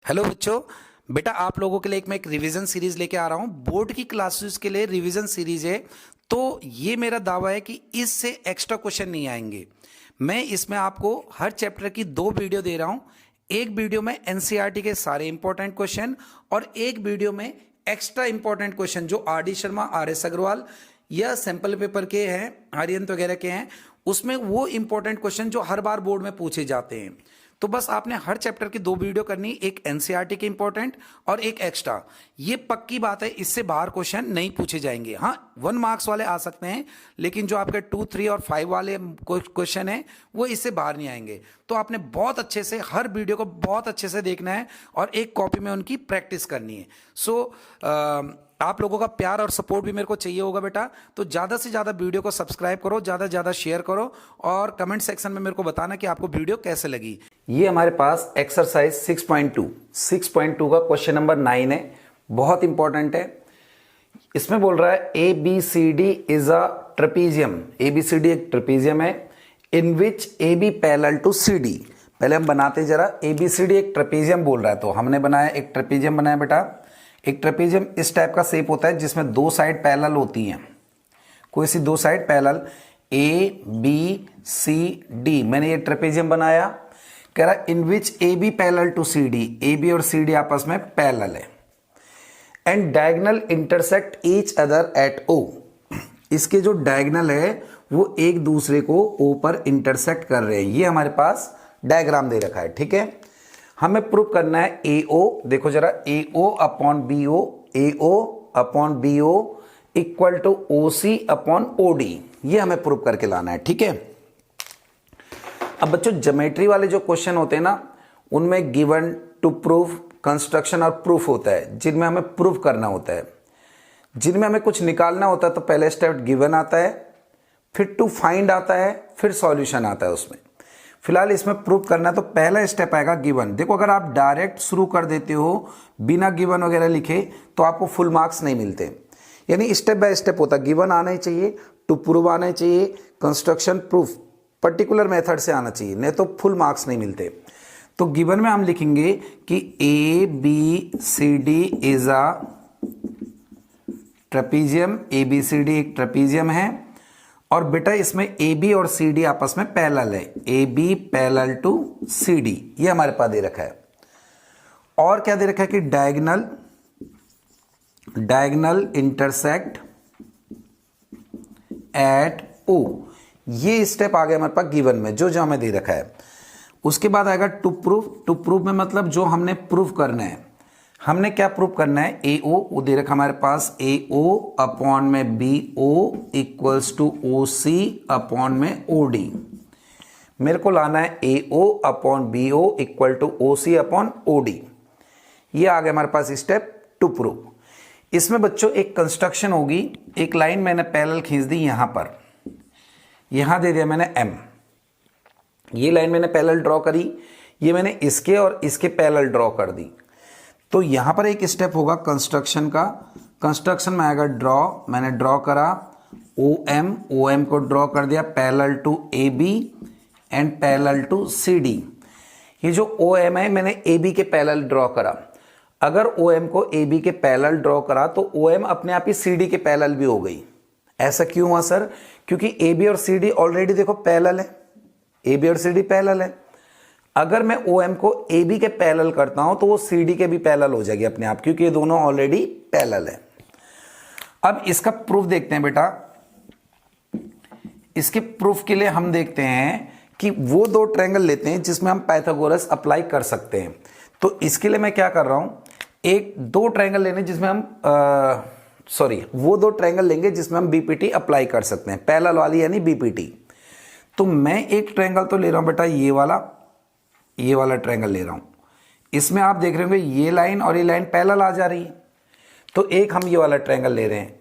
Hello बच्चों। बेटा आप लोगों के लिए मैं एक रिवीजन सीरीज लेके आ रहा हूँ। बोर्ड की क्लासेस के लिए रिवीजन सीरीज है। तो ये मेरा दावा है कि इससे एक्स्ट्रा क्वेश्चन नहीं आएंगे। मैं इसमें आपको हर चैप्टर की 2 वीडियो दे रहा हूँ। एक वीडियो में एनसीईआरटी के सारे इंपॉर्टेंट क्वेश्चन और एक वीडियो में एक्स्ट्रा इंपॉर्टेंट क्वेश्चन जो R D Sharma, R S Agarwal या सैंपल पेपर के हैं, आर्यंत वगैरह के हैं, उसमें वो इंपॉर्टेंट क्वेश्चन जो हर बार बोर्ड में पूछे जाते हैं। तो बस आपने हर चैप्टर की 2 वीडियो करनी, एक एनसीईआरटी के इंपॉर्टेंट और एक एक्स्ट्रा। ये पक्की बात है, इससे बाहर क्वेश्चन नहीं पूछे जाएंगे। हाँ, 1 मार्क्स वाले आ सकते हैं, लेकिन जो आपके 2, 3 और 5 वाले क्वेश्चन हैं वो इससे बाहर नहीं आएंगे। तो आपने बहुत अच्छे से हर वीडियो को बहुत अच्छे से देखना है और एक कॉपी में उनकी प्रैक्टिस करनी है। आप लोगों का प्यार और सपोर्ट भी मेरे को चाहिए होगा बेटा। तो ज़्यादा से ज़्यादा वीडियो को सब्सक्राइब करो, ज़्यादा से ज़्यादा शेयर करो और कमेंट सेक्शन में मेरे को बताना कि आपको वीडियो कैसे लगी। ये हमारे पास एक्सरसाइज 6.2 का क्वेश्चन नंबर 9 है, बहुत इंपॉर्टेंट है। इसमें बोल रहा है A B C D is a trapezium. A B C D एक ट्रेपीजियम है in which A B parallel to C D. पहले हम बनाते जरा। ए बी सी डी एक ट्रेपीजियम बोल रहा है, तो हमने बनाया एक ट्रेपीजियम बनाया बेटा। एक ट्रेपीजियम इस टाइप का शेप होता है जिसमें 2 साइड पैरेलल होती हैं। कोई सी 2 side parallel, A B C D. मैंने ये ट्रेपीजियम बनाया। कह रहा in which A B parallel to C D. A B और सी डी आपस में पैरेलल है and diagonal intersect each other at O. इसके जो डायगोनल है वो एक दूसरे को ओ पर इंटरसेक्ट कर रहे हैं। ये हमारे पास डायग्राम दे रखा है, ठीक है। हमें प्रूव करना है ए ओ। देखो जरा, A O upon B O, A O upon B O equal to O C upon O D. ये हमें प्रूव करके लाना है, ठीक है। अब बच्चों ज्योमेट्री वाले जो क्वेश्चन होते हैं ना, उनमें गिवन, टू प्रूव, कंस्ट्रक्शन और प्रूफ होता है, जिनमें हमें प्रूफ करना होता है। जिनमें हमें कुछ निकालना होता है तो पहले स्टेप गिवन आता है, फिर टू फाइंड आता है, फिर सॉल्यूशन आता है उसमें। फिलहाल इसमें प्रूव करना है तो पहला स्टेप आएगा गिवन। देखो अगर आप डायरेक्ट शुरू कर देते हो बिना गिवन वगैरह लिखे तो आपको फुल मार्क्स नहीं मिलते। यानी स्टेप बाय स्टेप होता है। गिवन आना ही चाहिए, टू प्रूव आना चाहिए, कंस्ट्रक्शन, प्रूफ पर्टिकुलर मेथड से आना चाहिए, नहीं तो फुल मार्क्स नहीं मिलते। तो गिवन में हम लिखेंगे कि A B C D is a trapezium. A B C D एक ट्रेपीजियम है और बेटा इसमें ए बी और सी डी आपस में पैरेलल है। A B parallel to C D, ये हमारे पास दे रखा है। और क्या दे रखा है कि डायगोनल इंटरसेक्ट एट ओ। ये स्टेप आ गया हमारे पास गिवन में, जो जो हमें दे रखा है। उसके बाद आएगा टू प्रूफ। टू प्रूफ में मतलब जो हमने प्रूफ करना है। हमने क्या प्रूफ करना है, ए ओ, वो दे रखा हमारे पास, ए ओ अपॉन में B O equals to O C upon में ओ डी। मेरे को लाना है A O upon B O equal to O C upon O D. ये आ गया हमारे पास स्टेप टू प्रूफ। इसमें बच्चों एक कंस्ट्रक्शन होगी। एक लाइन मैंने पैरेलल खींच दी यहां पर, यहां दे दिया मैंने एम। ये लाइन मैंने पैरेलल ड्रॉ करी, ये मैंने इसके और इसके पैरेलल ड्रॉ कर दी। तो यहां पर एक स्टेप होगा कंस्ट्रक्शन का। कंस्ट्रक्शन में आएगा ड्रॉ। मैंने ड्रॉ करा ओ एम को ड्रॉ कर दिया parallel to A B and parallel to C D. ये जो ओ एम है मैंने ए बी के पैरेलल ड्रॉ करा। अगर ओ एम को ए बी के पैरेलल ड्रॉ करा तो ओ एम अपने आप ही सी डी के पैरेलल भी हो गई। ऐसा क्यों हुआ सर? क्योंकि ए बी और सी डी ऑलरेडी देखो पैरेलल है। ए बी और सी डी पैरेलल है। अगर मैं ओ एम को ए बी के पैरेलल करता हूं तो वो सी डी के भी पैरेलल हो जाएगी अपने आप, क्योंकि ये दोनों ऑलरेडी पैरेलल है। अब इसका प्रूफ देखते हैं बेटा। इसके प्रूफ के लिए हम देखते हैं कि वो 2 ट्रायंगल लेते हैं जिसमें हम पाइथागोरस अप्लाई कर सकते हैं। तो इसके लिए मैं क्या कर रहा हूं, 2 ट्रायंगल लेने जिसमें हम वो 2 ट्रायंगल लेंगे जिसमें हम बीपीटी अप्लाई कर सकते हैं, पैरेलल वाली यानी बीपीटी। तो मैं एक ट्रायंगल तो ले रहा हूं बेटा, ये वाला ट्रायंगल ले रहा हूं। इसमें आप देख रहे होंगे ये लाइन और ये लाइन पैरेलल आ जा रही है। तो एक हम ये वाला ट्रायंगल ले रहे हैं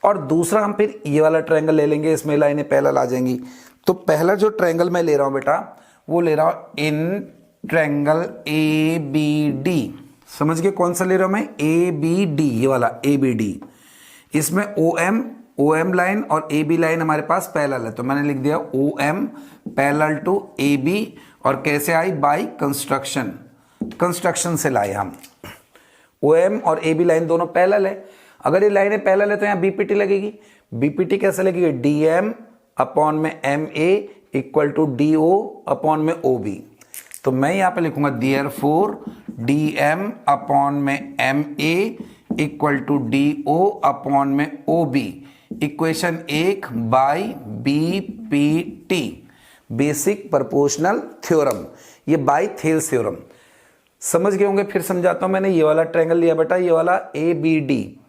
और दूसरा हम फिर ये वाला ट्रायंगल ले लेंगे, इसमें लाइनें पैरेलल आ जाएंगी। तो पहला जो ट्रायंगल मैं ले रहा हूं बेटा, वो ले रहा हूं in triangle A B D. समझ गए कौन सा ले रहा हूं मैं? ए बी डी, ये वाला ए बी डी। इसमें ओ एम लाइन और ए बी लाइन हमारे पास पैरेलल है, तो मैंने लिख दिया O M parallel to A B. और कैसे आई? By construction. कंस्ट्रक्शन से लाए हम। ओ एम और ए बी लाइन दोनों पैरेलल है। अगर ये लाइनें पैरेलल है तो यहाँ बीपीटी लगेगी। बीपीटी कैसे लगेगी? डी एम अपॉन में M A equal to D O upon में ओ बी। तो मैं यहाँ पे लिखूंगा देयरफॉर डी एम अपॉन में M A equal to D O upon में O B equation 1 by B P T, basic proportional theorem. ये बाई थेल्स थ्योरम समझ गए होंगे। फिर समझाता हूं। मैंने ये वाला ट्रायंगल लिया बेटा, ये वाला A B D.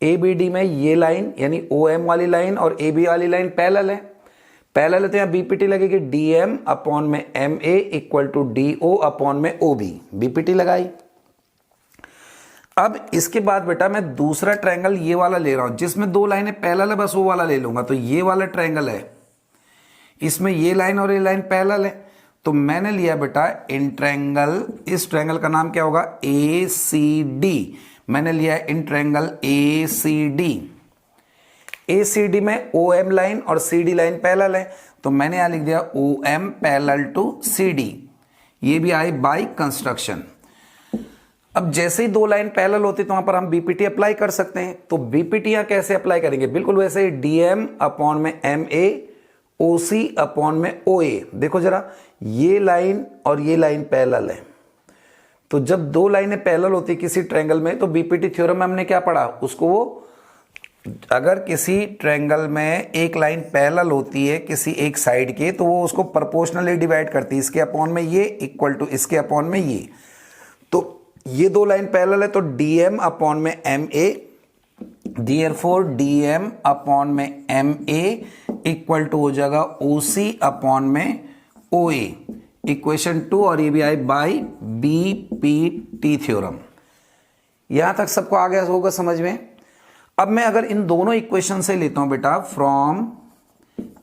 A B D में ये लाइन यानी ओ एम वाली लाइन और ए बी वाली लाइन पैरेलल है। पैरेलल है तो यहाँ बीपीटी लगेगी डी एम अपॉन में M A equal to D O upon में ओ बी। बीपीटी लगाई। अब इसके बाद बेटा मैं दूसरा ट्रायंगल ये वाला ले रहा हूं जिसमें दो लाइनें पैरेलल है, बस वो वाला ले लूंगा। तो ये वाला ट्रायंगल है, इसमें ये लाइन और ये लाइन पैरेलल है। तो मैंने लिया बेटा इन ट्रायंगल, इस ट्रायंगल का नाम क्या होगा? A C D. मैंने लिया in triangle A C D. A C D में ओ एम लाइन और सी डी लाइन पैरेलल है, तो मैंने यहां लिख दिया O M parallel to C D. ये भी आई बाई कंस्ट्रक्शन। अब जैसे ही दो लाइन पैरेलल होती तो वहां पर हम बीपीटी अप्लाई कर सकते हैं। तो बीपीटी यहां कैसे अप्लाई करेंगे? बिल्कुल वैसे ही डी एम अपॉन में M A O C upon में ओ ए। देखो जरा, ये लाइन और ये लाइन पैरेलल है। तो जब दो लाइनें पैरेलल होती किसी ट्रायंगल में तो बीपीटी थ्योरम में हमने क्या पढ़ा? उसको वो अगर किसी ट्रायंगल में एक लाइन पैरेलल होती है किसी एक साइड के तो वो उसको प्रोपोर्शनली डिवाइड करती है, इसके अपॉन में ये इक्वल टू इसके अपॉन में ये। तो ये दो लाइन पैरेलल है तो डी एम अपॉन में M A, therefore D M upon में एम ए इक्वल टू हो जाएगा ओ सी अपॉन में ओ ए इक्वेशन 2। और ये भी आई by B P T theorem. यहां तक सबको आ गया होगा समझ में। अब मैं अगर इन दोनों इक्वेशन से लेता हूं बेटा फ्रॉम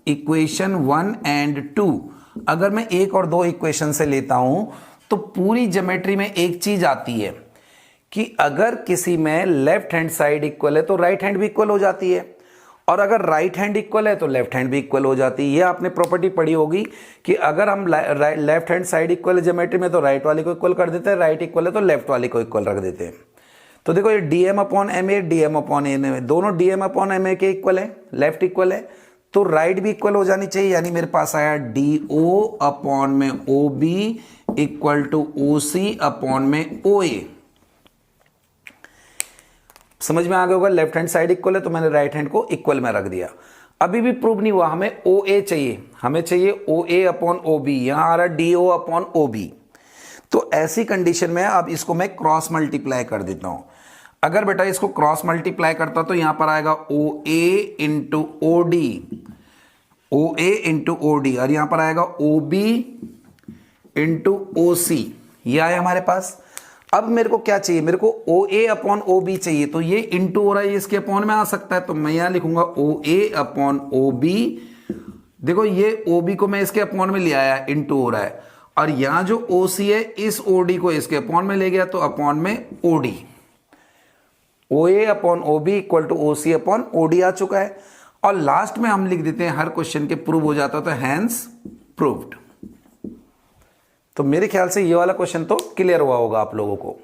इक्वेशन 1 एंड 2, अगर मैं एक और दो इक्वेशन से लेता हूं तो पूरी ज्योमेट्री में एक चीज आती है कि अगर किसी में लेफ्ट हैंड साइड इक्वल है तो राइट हैंड भी इक्वल हो जाती है, और अगर राइट हैंड इक्वल है तो लेफ्ट हैंड भी इक्वल हो जाती है। ये आपने प्रॉपर्टी पढ़ी होगी कि अगर हम लेफ्ट हैंड साइड इक्वल है ज्योमेट्री में तो राइट वाले को इक्वल कर देते हैं, राइट इक्वल है तो लेफ्ट वाले को इक्वल रख देते हैं। तो देखो ये D M upon M A, D M upon M A, दोनों D M upon M A के इक्वल है, लेफ्ट इक्वल है, तो राइट भी इक्वल हो जानी चाहिए। यानी मेरे पास आया डी ओ अपॉन में O B equal to O C upon में ओ ए। समझ में आ गया होगा। लेफ्ट हैंड साइड इक्वल है तो मैंने राइट हैंड को इक्वल में रख दिया। अभी भी प्रूव नहीं हुआ, हमें ओ ए चाहिए, हमें चाहिए ओ ए अपॉन ओ बी। यहां आ रहा D O upon O B. तो ऐसी कंडीशन में अब इसको मैं क्रॉस मल्टीप्लाई कर देता हूं। अगर बेटा इसको क्रॉस मल्टीप्लाई करता तो यहां पर आएगा ओ ए इंटू ओ डी, ओ ए इंटू ओ डी, और यहां पर आएगा ओ बी इंटू ओ सी। ये आया हमारे पास। अब मेरे को क्या चाहिए? मेरे को ओ ए अपॉन ओ बी चाहिए। तो ये इंटू हो रहा है, ये इसके अपॉन में आ सकता है, तो मैं यहां लिखूंगा ओ ए अपॉन ओ बी। देखो ये ओ बी को मैं इसके अपॉन में ले आया, इंटू हो रहा है, और यहां जो ओ सी है इस ओ डी को इसके अपॉन में ले गया तो अपॉन में O D. O A upon O B equal to O C upon O D आ चुका है। और लास्ट में हम लिख देते हैं हर क्वेश्चन के प्रूव हो जाता तो हैंस प्रूव्ड। तो मेरे ख्याल से ये वाला क्वेश्चन तो क्लियर हुआ होगा आप लोगों को।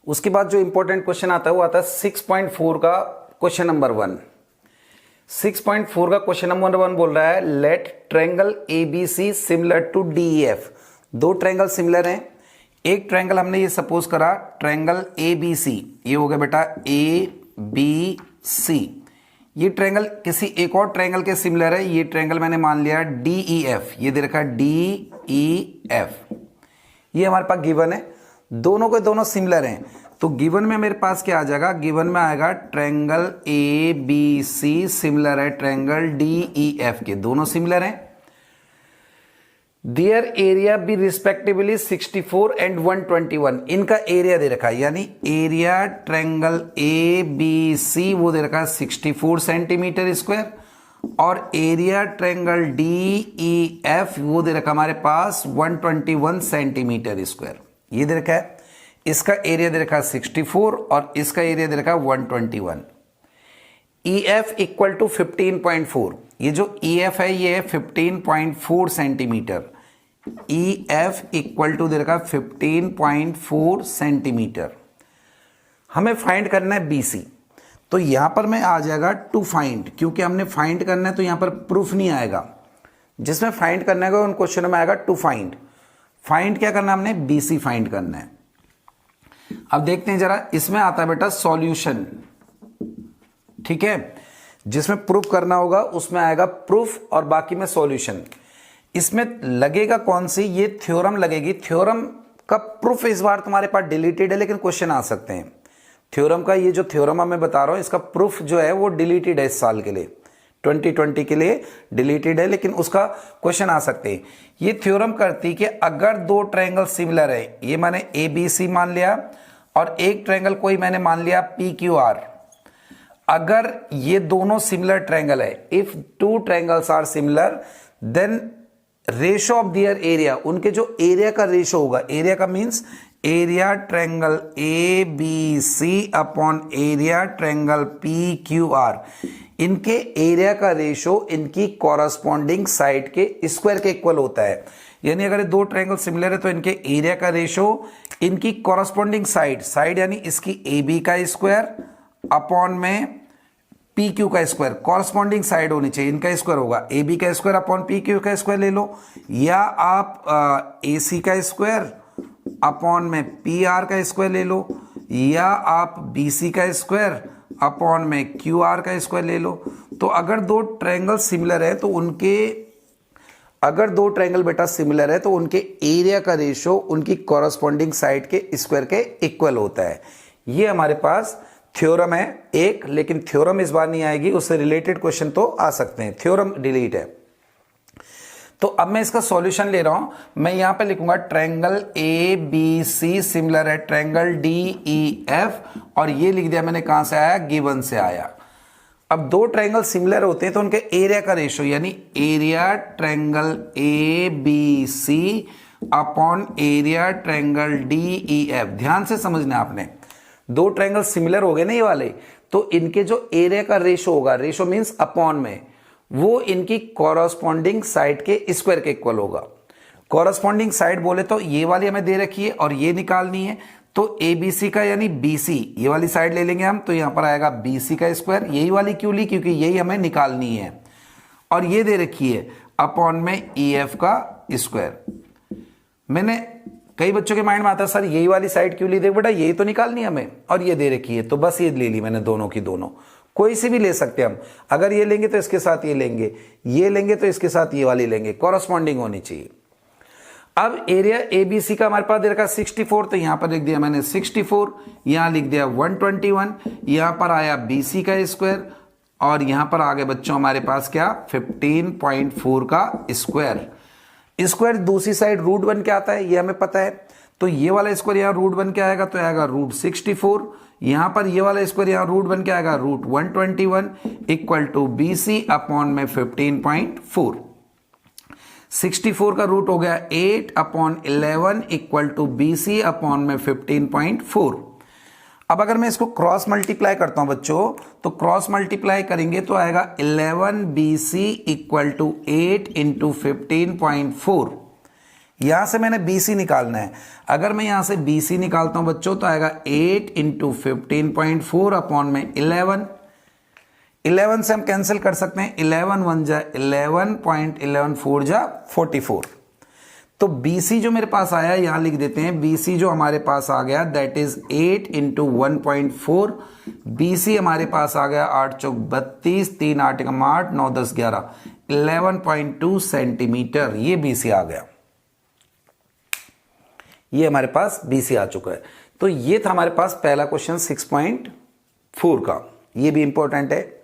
उसके बाद जो इंपॉर्टेंट क्वेश्चन आता है वो आता है 6.4 का क्वेश्चन नंबर 1। 6.4 का क्वेश्चन नंबर 1 बोल रहा है let triangle ABC similar to DEF. दो ट्रायंगल सिमिलर हैं। एक ट्रायंगल हमने ये सपोज करा ट्रायंगल एबीसी, ये हो गया बेटा ए बी सी। ये ट्रायंगल किसी एक और ट्रायंगल के सिमिलर है। ये ट्रायंगल मैंने मान लिया डीईएफ, ये दे रखा डीईएफ। ये हमारे पास गिवन है, दोनों के दोनों सिमिलर हैं। तो गिवन में मेरे पास क्या आ जाएगा? गिवन में आएगा triangle A B C similar है ट्रायंगल डीईएफ के, दोनों सिमिलर हैं। Their area be respectively 64 and 121। इनका एरिया दे रखा है, यानी area triangle A B C वो दे रखा है 64 सेंटीमीटर स्क्वायर, और एरिया ट्रायंगल डीईएफ वो दे रखा हमारे पास 121 सेंटीमीटर स्क्वायर। ये दे रखा है, इसका एरिया दे रखा है 64 और इसका एरिया दे रखा है 121। EF equal to 15.4। ये जो EF है ये है 15.4 centimetre. E F equal to दे रखा 15.4 सेंटीमीटर। हमें फाइंड करना है बी सी, तो यहां पर मैं आ जाएगा टू फाइंड, क्योंकि हमने फाइंड करना है तो यहां पर प्रूफ नहीं आएगा। जिसमें फाइंड करना है उन क्वेश्चनों में आएगा टू फाइंड। फाइंड क्या करना है हमने, बी सी फाइंड करना है। अब देखते हैं जरा, इसमें आता है बेटा सॉल्यूशन, ठीक है। जिसमें प्रूफ करना होगा उसमें आएगा प्रूफ और बाकी में सॉल्यूशन। इसमें लगेगा कौन सी, ये थ्योरम लगेगी। थ्योरम का प्रूफ इस बार तुम्हारे पास डिलीटेड है, लेकिन क्वेश्चन आ सकते हैं। थ्योरम का ये जो थ्योरम मैं बता रहा हूं, इसका प्रूफ जो है वो डिलीटेड है इस साल के लिए, 2020 के लिए डिलीटेड है, लेकिन उसका क्वेश्चन आ सकते हैं। ये थ्योरम करती कि अगर दो ट्रायंगल सिमिलर है, ये मैंने ए बी सी मान लिया और एक ट्रायंगल कोई मैंने मान लिया पी क्यू आर। अगर ये दोनों सिमिलर ट्रायंगल है, if two triangles are similar, then ratio of their area, उनके जो एरिया का रेशो होगा, एरिया का means area triangle A B C upon area triangle P Q R, इनके एरिया का रेशो इनकी कॉरस्पॉन्डिंग साइड के स्क्वायर के इक्वल होता है। यानी अगर दो ट्रायंगल सिमिलर है तो इनके एरिया का रेशो इनकी कॉरस्पॉन्डिंग साइड यानी इसकी ए बी का स्क्वायर अपॉन में पी क्यू का स्क्वायर, कॉरस्पॉन्डिंग साइड होनी चाहिए, इनका स्क्वायर होगा। ए बी का स्क्वायर अपॉन पी क्यू का स्क्वायर ले लो, या आप ए सी का स्क्वायर अपॉन में पी आर का स्क्वायर ले लो, या आप बी सी का स्क्वायर अपॉन में क्यू आर का स्क्वायर ले लो। तो अगर दो ट्रायंगल सिमिलर है तो अगर दो ट्रायंगल बेटा सिमिलर है तो उनके एरिया का रेशो उनकी कॉरस्पॉन्डिंग साइड के स्क्वायर के इक्वल होता है। ये हमारे पास थ्योरम है एक, लेकिन थ्योरम इस बार नहीं आएगी, उससे रिलेटेड क्वेश्चन तो आ सकते हैं। थ्योरम डिलीट है। तो अब मैं इसका सॉल्यूशन ले रहा हूं। मैं यहां पे लिखूंगा triangle A B C similar है ट्रायंगल डी ई एफ, और ये लिख दिया मैंने, कहां से आया, गिवन से आया। अब दो ट्रायंगल सिमिलर होते हैं तो उनके एरिया का रेशो यानी area triangle A B C upon area triangle D E F. ध्यान से समझना आपने, दो ट्रायंगल सिमिलर हो गए ना ये वाले, तो इनके जो एरिया का रेशो होगा, रेशो मींस अपॉन में, वो इनकी कॉरस्पॉन्डिंग साइड के स्क्वायर के इक्वल होगा। कॉरस्पॉन्डिंग साइड बोले तो ये वाली हमें दे रखी है और ये निकालनी है, तो ए बी सी का यानी बी सी, ये वाली साइड ले लेंगे हम, तो यहां पर आएगा बी सी का स्क्वायर। यही वाली क्यों ली, क्योंकि यही हमें निकालनी है, और ये दे रखी है अपॉन में ई एफ का स्क्वायर। मैंने कई बच्चों के माइंड में आता है सर यही वाली साइड क्यों ली, देख बेटा यही तो निकालनी है हमें, और ये दे रखी है, तो बस ये ले ली मैंने, दोनों की दोनों। कोई सी भी ले सकते हैं हम, अगर ये लेंगे तो इसके साथ ये लेंगे, ये लेंगे तो इसके साथ ये वाली लेंगे, कॉरस्पॉन्डिंग होनी चाहिए। अब एरिया ए बी सी का हमारे पास दे रखा 64, तो यहां पर लिख दिया मैंने 64, यहां लिख दिया 121, यहां पर आया बी सी का स्क्वायर, और यहां पर आ गए बच्चों हमारे पास क्या, 15.4 का स्क्वायर। स्क्वायर दूसरी साइड रूट बन के आता है, ये हमें पता है, तो ये वाला स्क्वायर यहां रूट बन के आएगा तो आएगा रूट 64, यहां पर ये वाला स्क्वायर यहां रूट बन के आएगा root 121 equal to B C upon में 15.4। 64 का रूट हो गया 8 अपॉन 11 equal to B C upon में 15.4। अब अगर मैं इसको क्रॉस मल्टीप्लाई करता हूं बच्चों, तो क्रॉस मल्टीप्लाई करेंगे तो आएगा 11 B C equal to 8 into 15.4। यहां से मैंने बी सी निकालना है। अगर मैं यहां से बी सी निकालता हूं बच्चों तो आएगा 8 इंटू 15.4 अपॉन में 11। 11 से हम कैंसिल कर सकते हैं, 11 1 जा 11.11 4 जा 44। तो BC जो मेरे पास आया यहां लिख देते हैं, BC जो हमारे पास आ गया दैट इज 8 इंटू 1.4। BC हमारे पास आ गया 8 चौक 32, 3 8 8 9 10 11, 11.2 सेंटीमीटर। ये BC आ गया, ये हमारे पास BC आ चुका है। तो ये था हमारे पास पहला क्वेश्चन 6.4 का, ये भी इंपॉर्टेंट है।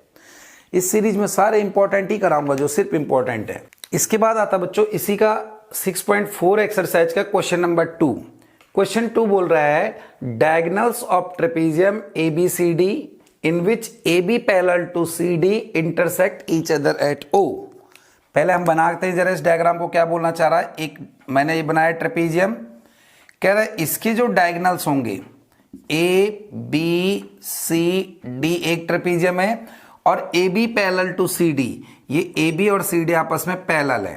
इस सीरीज में सारे इंपॉर्टेंट ही कराऊंगा जो सिर्फ इंपॉर्टेंट है। इसके बाद आता बच्चों इसी का 6.4 एक्सरसाइज का क्वेश्चन नंबर 2। क्वेश्चन 2 बोल रहा है diagonals of trapezium ABCD in which AB parallel to CD intersect each other at O। पहले हम बनाते हैं जरा इस डायग्राम को, क्या बोलना चाह रहा है। एक मैंने ये बनाया ट्रेपेजियम, कह रहा है इसके जो डायगोनल्स होंगे ABCD एक ट्रेपेजियम है, और AB पैरेलल टू CD, ये AB और CD आपस में पैरेलल है।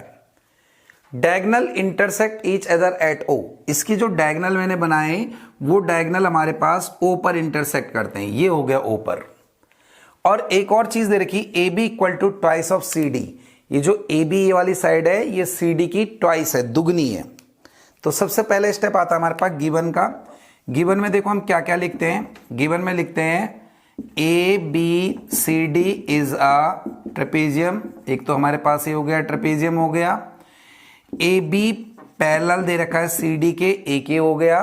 Diagonal intersect each other at O. इसकी जो डायगनल मैंने बनाए वो डायगनल हमारे पास ओ पर इंटरसेक्ट करते हैं, ये हो गया ओ पर। और एक और चीज दे रखी, A B equal to twice of C D. ये जो ए बी ये वाली साइड है ये सी डी की ट्वाइस है, दुगनी है। तो सबसे पहले स्टेप आता है हमारे पास गिवन का। गिवन में देखो हम क्या क्या लिखते हैं। गिवन में लिखते हैं A B C D is a trapezium. एक तो हमारे पास ये हो गया ट्रेपेजियम हो गया। ए बी पैरेलल दे रखा है सी डी के, एक ये हो गया।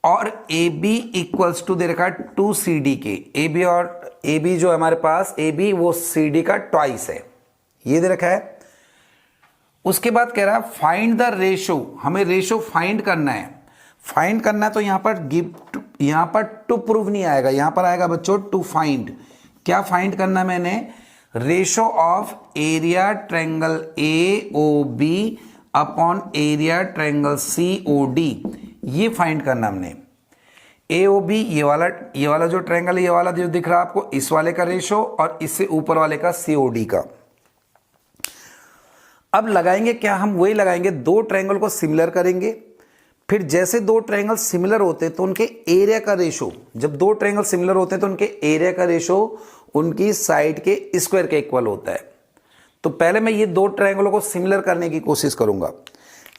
और ए बी इक्वल्स टू दे रखा है टू सी डी के। ए बी और ए बी जो हमारे पास ए बी वो सी डी का ट्वाइस है, ये दे रखा है। उसके बाद कह रहा है फाइंड द रेशो, हमें रेशो फाइंड करना है। फाइंड करना है तो यहां पर टू प्रूव नहीं आएगा, यहां पर आएगा बच्चों टू फाइंड। क्या फाइंड करना है मैंने? Ratio of area triangle A O B upon area triangle C O D, ये फाइंड करना हमने। ए ओ बी ये वाला जो ट्रायंगल है, ये वाला जो दिख रहा है आपको, इस वाले का रेशो और इससे ऊपर वाले का सी ओ डी का। अब लगाएंगे क्या? हम वही लगाएंगे, दो ट्रायंगल को सिमिलर करेंगे। फिर जैसे दो ट्रायंगल सिमिलर होते हैं तो उनके एरिया का रेशो, जब दो ट्रायंगल सिमिलर होते हैं तो उनके एरिया का रेशो उनकी साइड के स्क्वायर के इक्वल होता है। तो पहले मैं ये दो ट्रायंगलों को सिमिलर करने की कोशिश करूंगा।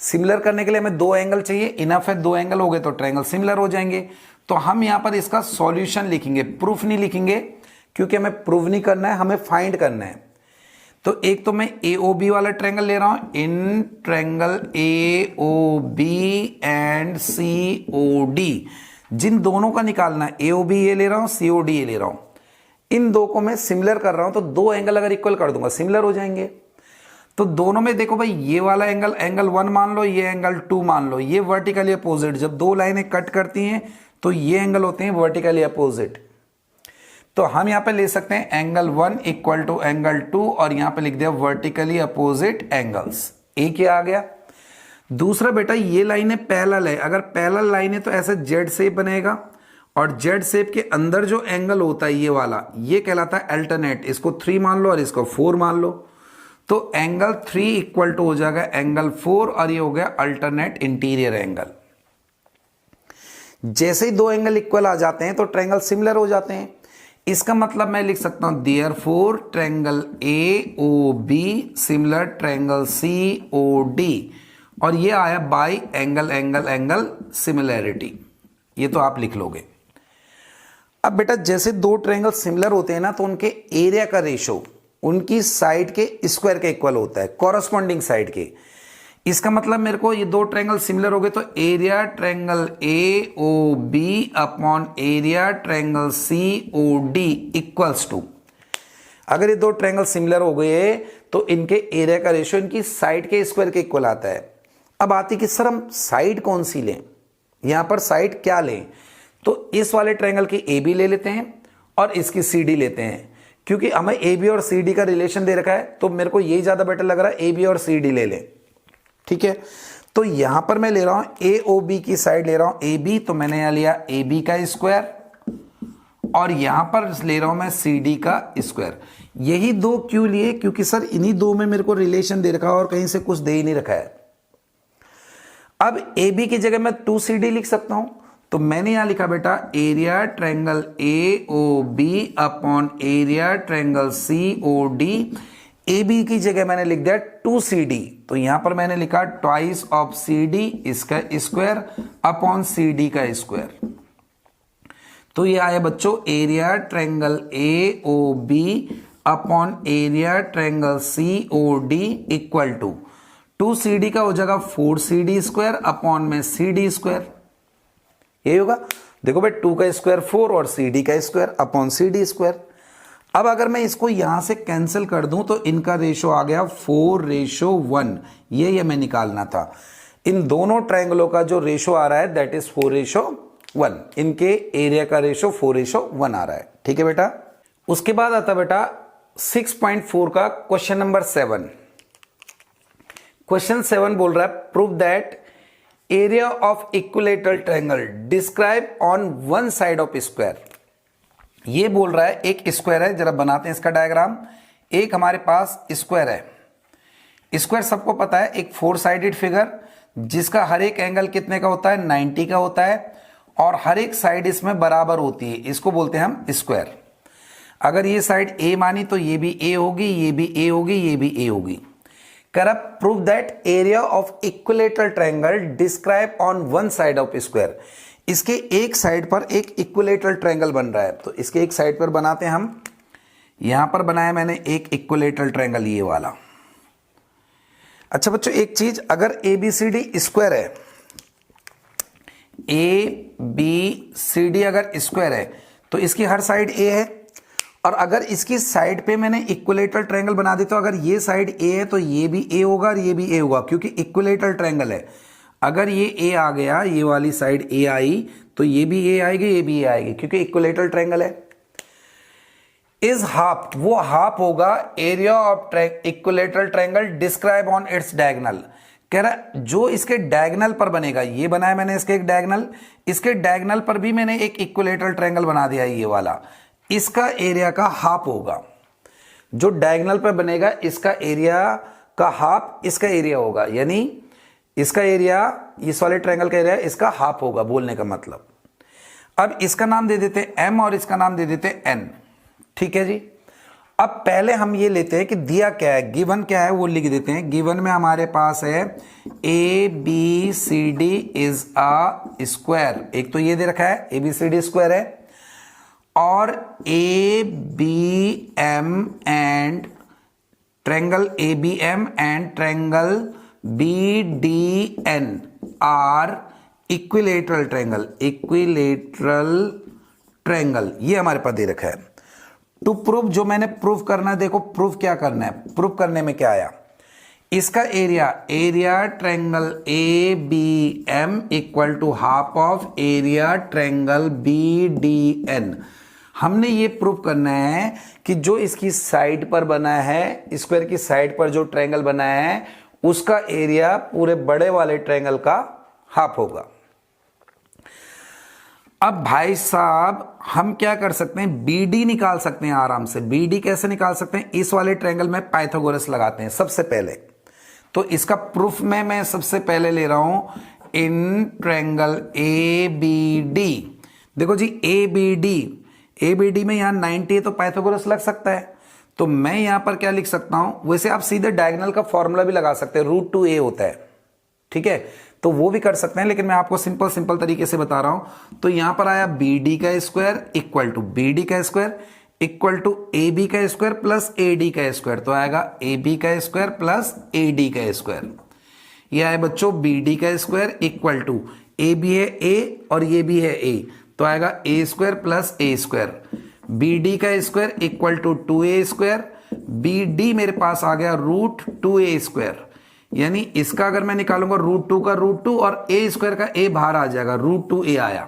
सिमिलर करने के लिए हमें दो एंगल चाहिए, इनफ है, दो एंगल हो गए तो ट्रायंगल सिमिलर हो जाएंगे। तो हम यहां पर इसका सॉल्यूशन लिखेंगे, प्रूफ नहीं लिखेंगे, क्योंकि हमें प्रूव नहीं करना है, हमें फाइंड करना है। तो एक तो मैं ए ओ बी वाला ट्रायंगल ले रहा हूं, in triangle A O B and C O D, जिन दोनों का निकालना है, ए ओ बी ये ले रहा हूं, सी ओ डी ये ले रहा हूं, इन दो को मैं सिमिलर कर रहा हूं। तो दो एंगल अगर इक्वल कर दूंगा सिमिलर हो जाएंगे। तो दोनों में देखो भाई, ये वाला एंगल एंगल 1 मान लो, ये एंगल 2 मान लो, ये वर्टिकली अपोजिट। जब दो लाइनें कट करती हैं तो ये एंगल होते हैं वर्टिकली अपोजिट। तो हम यहां पे ले सकते हैं एंगल 1 इक्वल टू एंगल 2 और यहां पे लिख दिया वर्टिकली अपोजिट एंगल्स। एक ये आ गया। दूसरा बेटा, ये लाइनें पैरेलल है। अगर पैरेलल लाइन है तो ऐसे जेड शेप बनेगा और जेड शेप के अंदर जो एंगल होता है ये वाला, ये कहलाता है अल्टरनेट। इसको 3 मान लो और इसको 4 मान लो। तो एंगल 3 इक्वल टू हो जाएगा एंगल 4 और ये हो गया अल्टरनेट इंटीरियर एंगल। जैसे ही दो एंगल इक्वल आ जाते हैं तो ट्रायंगल सिमिलर हो जाते हैं। इसका मतलब मैं लिख सकता हूं therefore triangle A O B similar triangle C O D, और ये आया by angle angle angle similarity. ये तो आप लिख लोगे। अब बेटा, जैसे दो ट्रायंगल सिमिलर होते हैं ना तो उनके एरिया का रेशो उनकी साइड के स्क्वायर के इक्वल होता है, कॉरस्पॉन्डिंग साइड के। इसका मतलब मेरे को ये दो ट्रायंगल सिमिलर हो गए तो area triangle A O B upon area triangle C O D equals to, अगर ये दो ट्रायंगल सिमिलर हो गए तो इनके एरिया का रेशियो इनकी साइड के स्क्वायर के इक्वल आता है। अब आती कि सर हम साइड कौन सी लें, यहां पर साइड क्या लें? तो इस वाले ट्रायंगल की ए बी ले लेते हैं और इसकी सी डी लेते हैं, क्योंकि हमें ए बी और सी डी का रिलेशन दे रखा है तो मेरे को यही ज्यादा बेटर लग रहा है, ए बी और सी डी ले लें। ठीक है, तो यहां पर मैं ले रहा हूं ए ओ बी की साइड ले रहा हूं ए बी, तो मैंने यहां लिया ए बी का स्क्वायर और यहां पर ले रहा हूं मैं सी डी का स्क्वायर। यही दो क्यों लिए? क्योंकि सर इन्हीं दो में मेरे को रिलेशन दे रखा है और कहीं से कुछ दे ही नहीं रखा है। अब ए बी की जगह मैं 2CD लिख सकता हूं, तो मैंने यहां लिखा बेटा area triangle A O B upon area triangle C O D. A B की जगह मैंने लिख दिया 2CD, तो यहां पर मैंने लिखा ट्वाइस ऑफ CD इसका स्क्वायर अपॉन CD का स्क्वायर। तो ये आया बच्चों area triangle A O B upon area triangle C O D equal to 2CD का हो जाएगा 4CD स्क्वायर अपॉन में CD स्क्वायर। यही होगा। देखो भाई 2 का स्क्वायर 4 और CD का स्क्वायर अपॉन CD स्क्वायर। अब अगर मैं इसको यहां से कैंसिल कर दूं तो इनका रेशो आ गया 4:1। ये हमें निकालना था। इन दोनों ट्रायंगलों का जो रेशो आ रहा है दैट इज 4:1। इनके एरिया का रेशो 4:1 आ रहा है। ठीक है बेटा। उसके बाद आता बेटा 6.4 का क्वेश्चन नंबर 7। क्वेश्चन 7 बोल रहा है prove that area of equilateral triangle describe on one side of square. ये बोल रहा है एक स्क्वायर है, जरा बनाते हैं इसका डायग्राम। एक हमारे पास स्क्वायर है, स्क्वायर सबको पता है, एक 4 साइडेड फिगर जिसका हर एक एंगल कितने का होता है, 90 का होता है, और हर एक साइड इसमें बराबर होती है, इसको बोलते हैं हम स्क्वायर। अगर ये साइड ए मानी तो ये भी ए होगी, ये भी ए होगी, ये भी ए होगी। कर prove that area of equilateral triangle describe on one side of square. इसके एक साइड पर एक इक्विलेटरल ट्रायंगल बन रहा है, तो इसके एक साइड पर बनाते हैं हम। यहां पर बनाया मैंने एक इक्विलेटरल ट्रायंगल, ये वाला। अच्छा बच्चों, एक चीज, अगर A B C D square है, ए बी सी डी अगर स्क्वायर है तो इसकी हर साइड ए है, और अगर इसकी साइड पे मैंने इक्विलेटरल ट्रायंगल बना दी तो अगर ये साइड ए है तो ये भी ए होगा और ये भी ए होगा, क्योंकि इक्विलेटरल ट्रायंगल है। अगर ये ए आ गया, ये वाली साइड ए आई, तो ये भी ए आएगी, ये भी ए आएगी, क्योंकि इक्विलेटरल ट्रायंगल है। इज हाफ, वो हाफ होगा area of equilateral triangle describe on its diagonal. कह रहा जो इसके डायगोनल पर बनेगा, ये बनाया मैंने इसके एक डायगोनल, इसके डायगोनल पर भी मैंने एक इक्विलेटरल ट्रायंगल बना दिया, ये वाला। इसका एरिया का हाफ होगा, जो डायगोनल पर बनेगा इसका एरिया का हाफ इसका एरिया होगा, यानी इसका एरिया, इस वाले ट्रायंगल का एरिया इसका हाफ होगा, बोलने का मतलब। अब इसका नाम दे देते एम और इसका नाम दे देते एन, ठीक है जी। अब पहले हम ये लेते हैं कि दिया क्या है, गिवन क्या है वो लिख देते हैं। गिवन में हमारे पास है A B C D is a square, एक तो ये दे रखा है A B C D square है, और A B M and triangle A B M and triangle B D N are equilateral triangle, equilateral triangle, ये हमारे पास दे रखा है। टू प्रूव, जो मैंने प्रूव करना है, देखो प्रूव क्या करना है, प्रूव करने में क्या आया, इसका area, area triangle A B M equal to half of area triangle B D N. हमने ये प्रूव करना है कि जो इसकी साइड पर बना है, स्क्वायर की साइड पर जो ट्रायंगल बना है, उसका एरिया पूरे बड़े वाले ट्रायंगल का हाफ होगा। अब भाई साहब हम क्या कर सकते हैं, BD निकाल सकते हैं आराम से। BD कैसे निकाल सकते हैं, इस वाले ट्रायंगल में पाइथागोरस लगाते हैं सबसे पहले। तो इसका प्रूफ में मैं सबसे पहले ले रहा हूं इन ट्रायंगल ABD। देखो जी ABD में यहां 90 है तो पाइथागोरस लग सकता है, तो मैं यहां पर क्या लिख सकता हूं, वैसे आप सीधे डायगोनल का फॉर्मूला भी लगा सकते हैं, √2a होता है, ठीक है, तो वो भी कर सकते हैं, लेकिन मैं आपको सिंपल तरीके से बता रहा हूं। तो यहां पर आया BD का स्क्वायर इक्वल टू BD का स्क्वायर इक्वल टू AB का स्क्वायर प्लस AD का स्क्वायर, तो आएगा AB का स्क्वायर प्लस AD का स्क्वायर। यह है बच्चों BD का स्क्वायर इक्वल टू AB है A और ये भी है A, तो आएगा A square plus A square. BD का square equal to 2A square, BD मेरे पास आ गया √2a स्क्वायर, यानी इसका अगर मैं निकालूंगा √2 का √2 और A स्क्वायर का A बाहर आ जाएगा, √2a आया।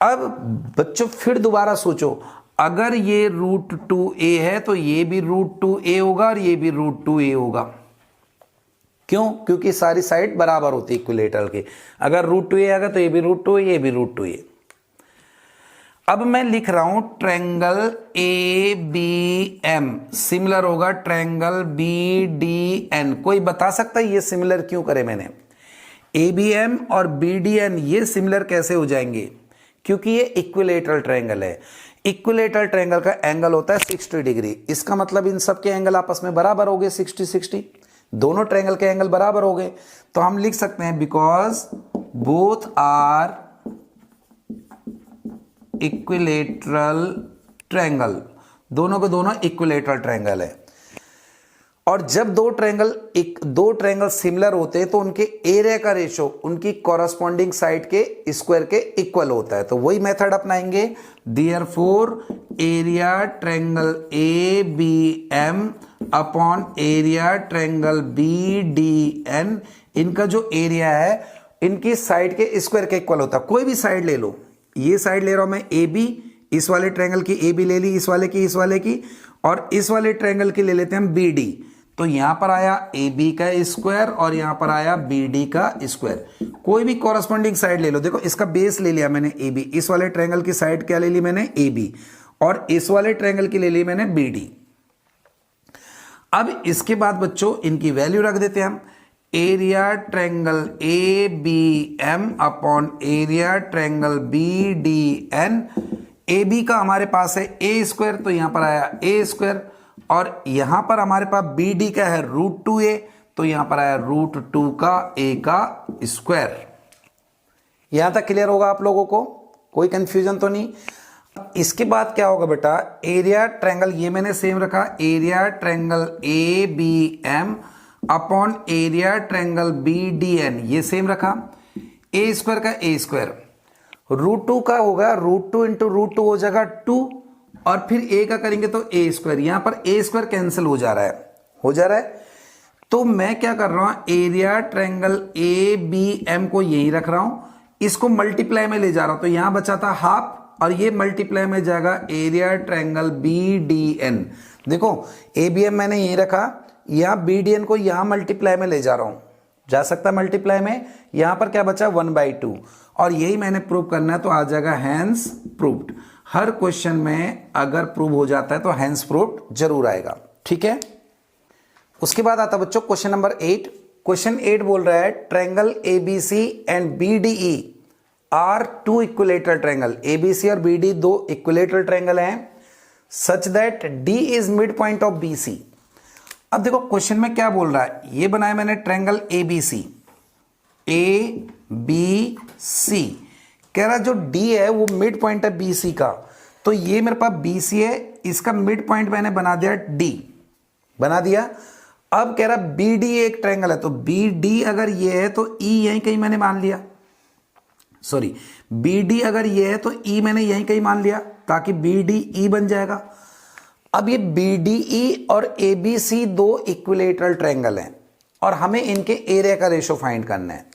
अब बच्चों फिर दोबारा सोचो, अगर ये √2a है तो ये भी √2a होगा और ये भी √2a होगा। क्यों? क्योंकि सारी साइड बराबर होती है इक्विलेटरल की। अगर √2a आएगा तो ये भी √2a, ये भी √2a। अब मैं लिख रहा हूं ट्रायंगल ABM सिमिलर होगा ट्रायंगल BDN। कोई बता सकता है ये सिमिलर क्यों करे मैंने? ABM और BDN ये सिमिलर कैसे हो जाएंगे? क्योंकि ये इक्विलेटरल ट्रायंगल है। इक्विलेटरल ट्रायंगल का एंगल होता है 60 डिग्री। इसका मतलब इन सब के एंगल आपस में बराबर हो गए, 60-60, दोनों ट्रायंगल के एंगल बराबर हो गए। तो हम लिख सकते हैं because both are equilateral triangle, दोनों के दोनों इक्विलेटरल ट्रायंगल है। और जब दो ट्रायंगल सिमिलर होते हैं तो उनके एरिया का रेशो उनकी कॉरस्पॉन्डिंग साइड के स्क्वायर के इक्वल होता है। तो वही मेथड अपनाएंगे। Therefore area triangle ABM upon area triangle BDN, इनका जो एरिया है इनकी साइड के स्क्वायर के इक्वल होता है। कोई भी साइड ले लो, ये साइड ले रहा हूं मैं AB, इस वाले ट्रायंगल की AB ले ली, इस वाले की, और इस वाले ट्रायंगल की ले लेते हैं हम BD। तो यहां पर आया AB का स्क्वायर और यहां पर आया BD का स्क्वायर। कोई भी कॉरस्पॉन्डिंग साइड ले लो। देखो इसका बेस ले लिया मैंने AB, इस वाले ट्रायंगल की साइड क्या ले ली मैंने AB, और इस वाले ट्रायंगल की ले ली मैंने BD। अब इसके बाद बच्चों इनकी वैल्यू रख देते हैं हम। Area triangle A B M upon area triangle B D N. A B का हमारे पास है ए स्क्वायर, तो यहां पर आया ए स्क्वायर, और यहां पर हमारे पास बी डी का है √2a, तो यहां पर आया √2 का a का स्क्वायर। यहां तक क्लियर होगा आप लोगों को, कोई कंफ्यूजन तो नहीं। इसके बाद क्या होगा बेटा, एरिया ट्रायंगल, ये मैंने सेम रखा, area triangle A B M upon area triangle B D N, ये सेम रखा। ए स्क्वायर का ए स्क्वायर, √2 का होगा √2 इंटू √2 हो जाएगा 2, और फिर a का करेंगे तो a स्क्वायर। यहां पर a स्क्वायर कैंसिल हो जा रहा है, तो मैं क्या कर रहा हूं, area triangle A B M को यही रख रहा हूं, इसको मल्टीप्लाई में ले जा रहा हूं, तो यहां बचा था हाफ, और ये मल्टीप्लाई में जाएगा area triangle B D N. देखो ए बी एम मैंने यही रखा, यहां बी डी एन को यहां मल्टीप्लाई में ले जा रहा हूं, जा सकता है मल्टीप्लाई में। यहां पर क्या बचा 1/2, और यही मैंने प्रूव करना है, तो आ जाएगा हैंस प्रूव्ड। हर क्वेश्चन में अगर प्रूव हो जाता है तो हैंस प्रूव्ड जरूर आएगा, ठीक है। उसके बाद आता बच्चों क्वेश्चन नंबर 8। क्वेश्चन 8 बोल रहा है triangle ABC and BDE are two equilateral triangle. ABC और बीडी दो इक्विलेटरल ट्रायंगल हैं, such that D is mid point of B. C देखो क्वेश्चन में क्या बोल रहा है, ये बनाया मैंने triangle ABC, A B C, कह रहा जो डी है वो मिड पॉइंट है बीसी का, तो ये मेरे पास बीसी है, इसका मिड पॉइंट मैंने बना दिया डी, बना दिया। अब कह रहा बीडी एक ट्रायंगल है, तो बीडी अगर ये है तो ई यहीं कहीं मैंने मान लिया, सॉरी बीडी अगर ये है तो ई मैंने यहीं कहीं मान लिया, ताकि बीडी ई बन जाएगा। अब ये बीडीई और एबीसी दो इक्विलेटरल ट्रायंगल हैं, और हमें इनके एरिया का रेशो फाइंड करना है।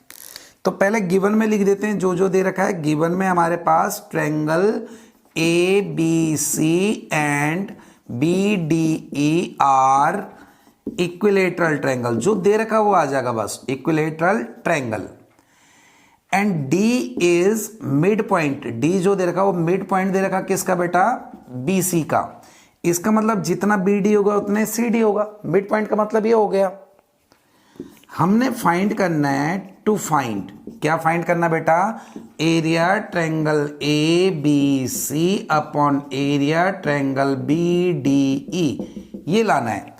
तो पहले गिवन में लिख देते हैं जो जो दे रखा है। गिवन में हमारे पास triangle A B C and B D E are equilateral triangle, जो दे रखा वो आ जाएगा बस, equilateral triangle. And D is mid point, D जो दे रखा वो मिड पॉइंट दे रखा किसका बेटा, बीसी का। इसका मतलब जितना बीडी होगा उतने सीडी होगा, मिड पॉइंट का मतलब ये हो गया। हमने फाइंड करना है, टू फाइंड, क्या फाइंड करना बेटा, area triangle A B C upon area triangle B D E, ये लाना है।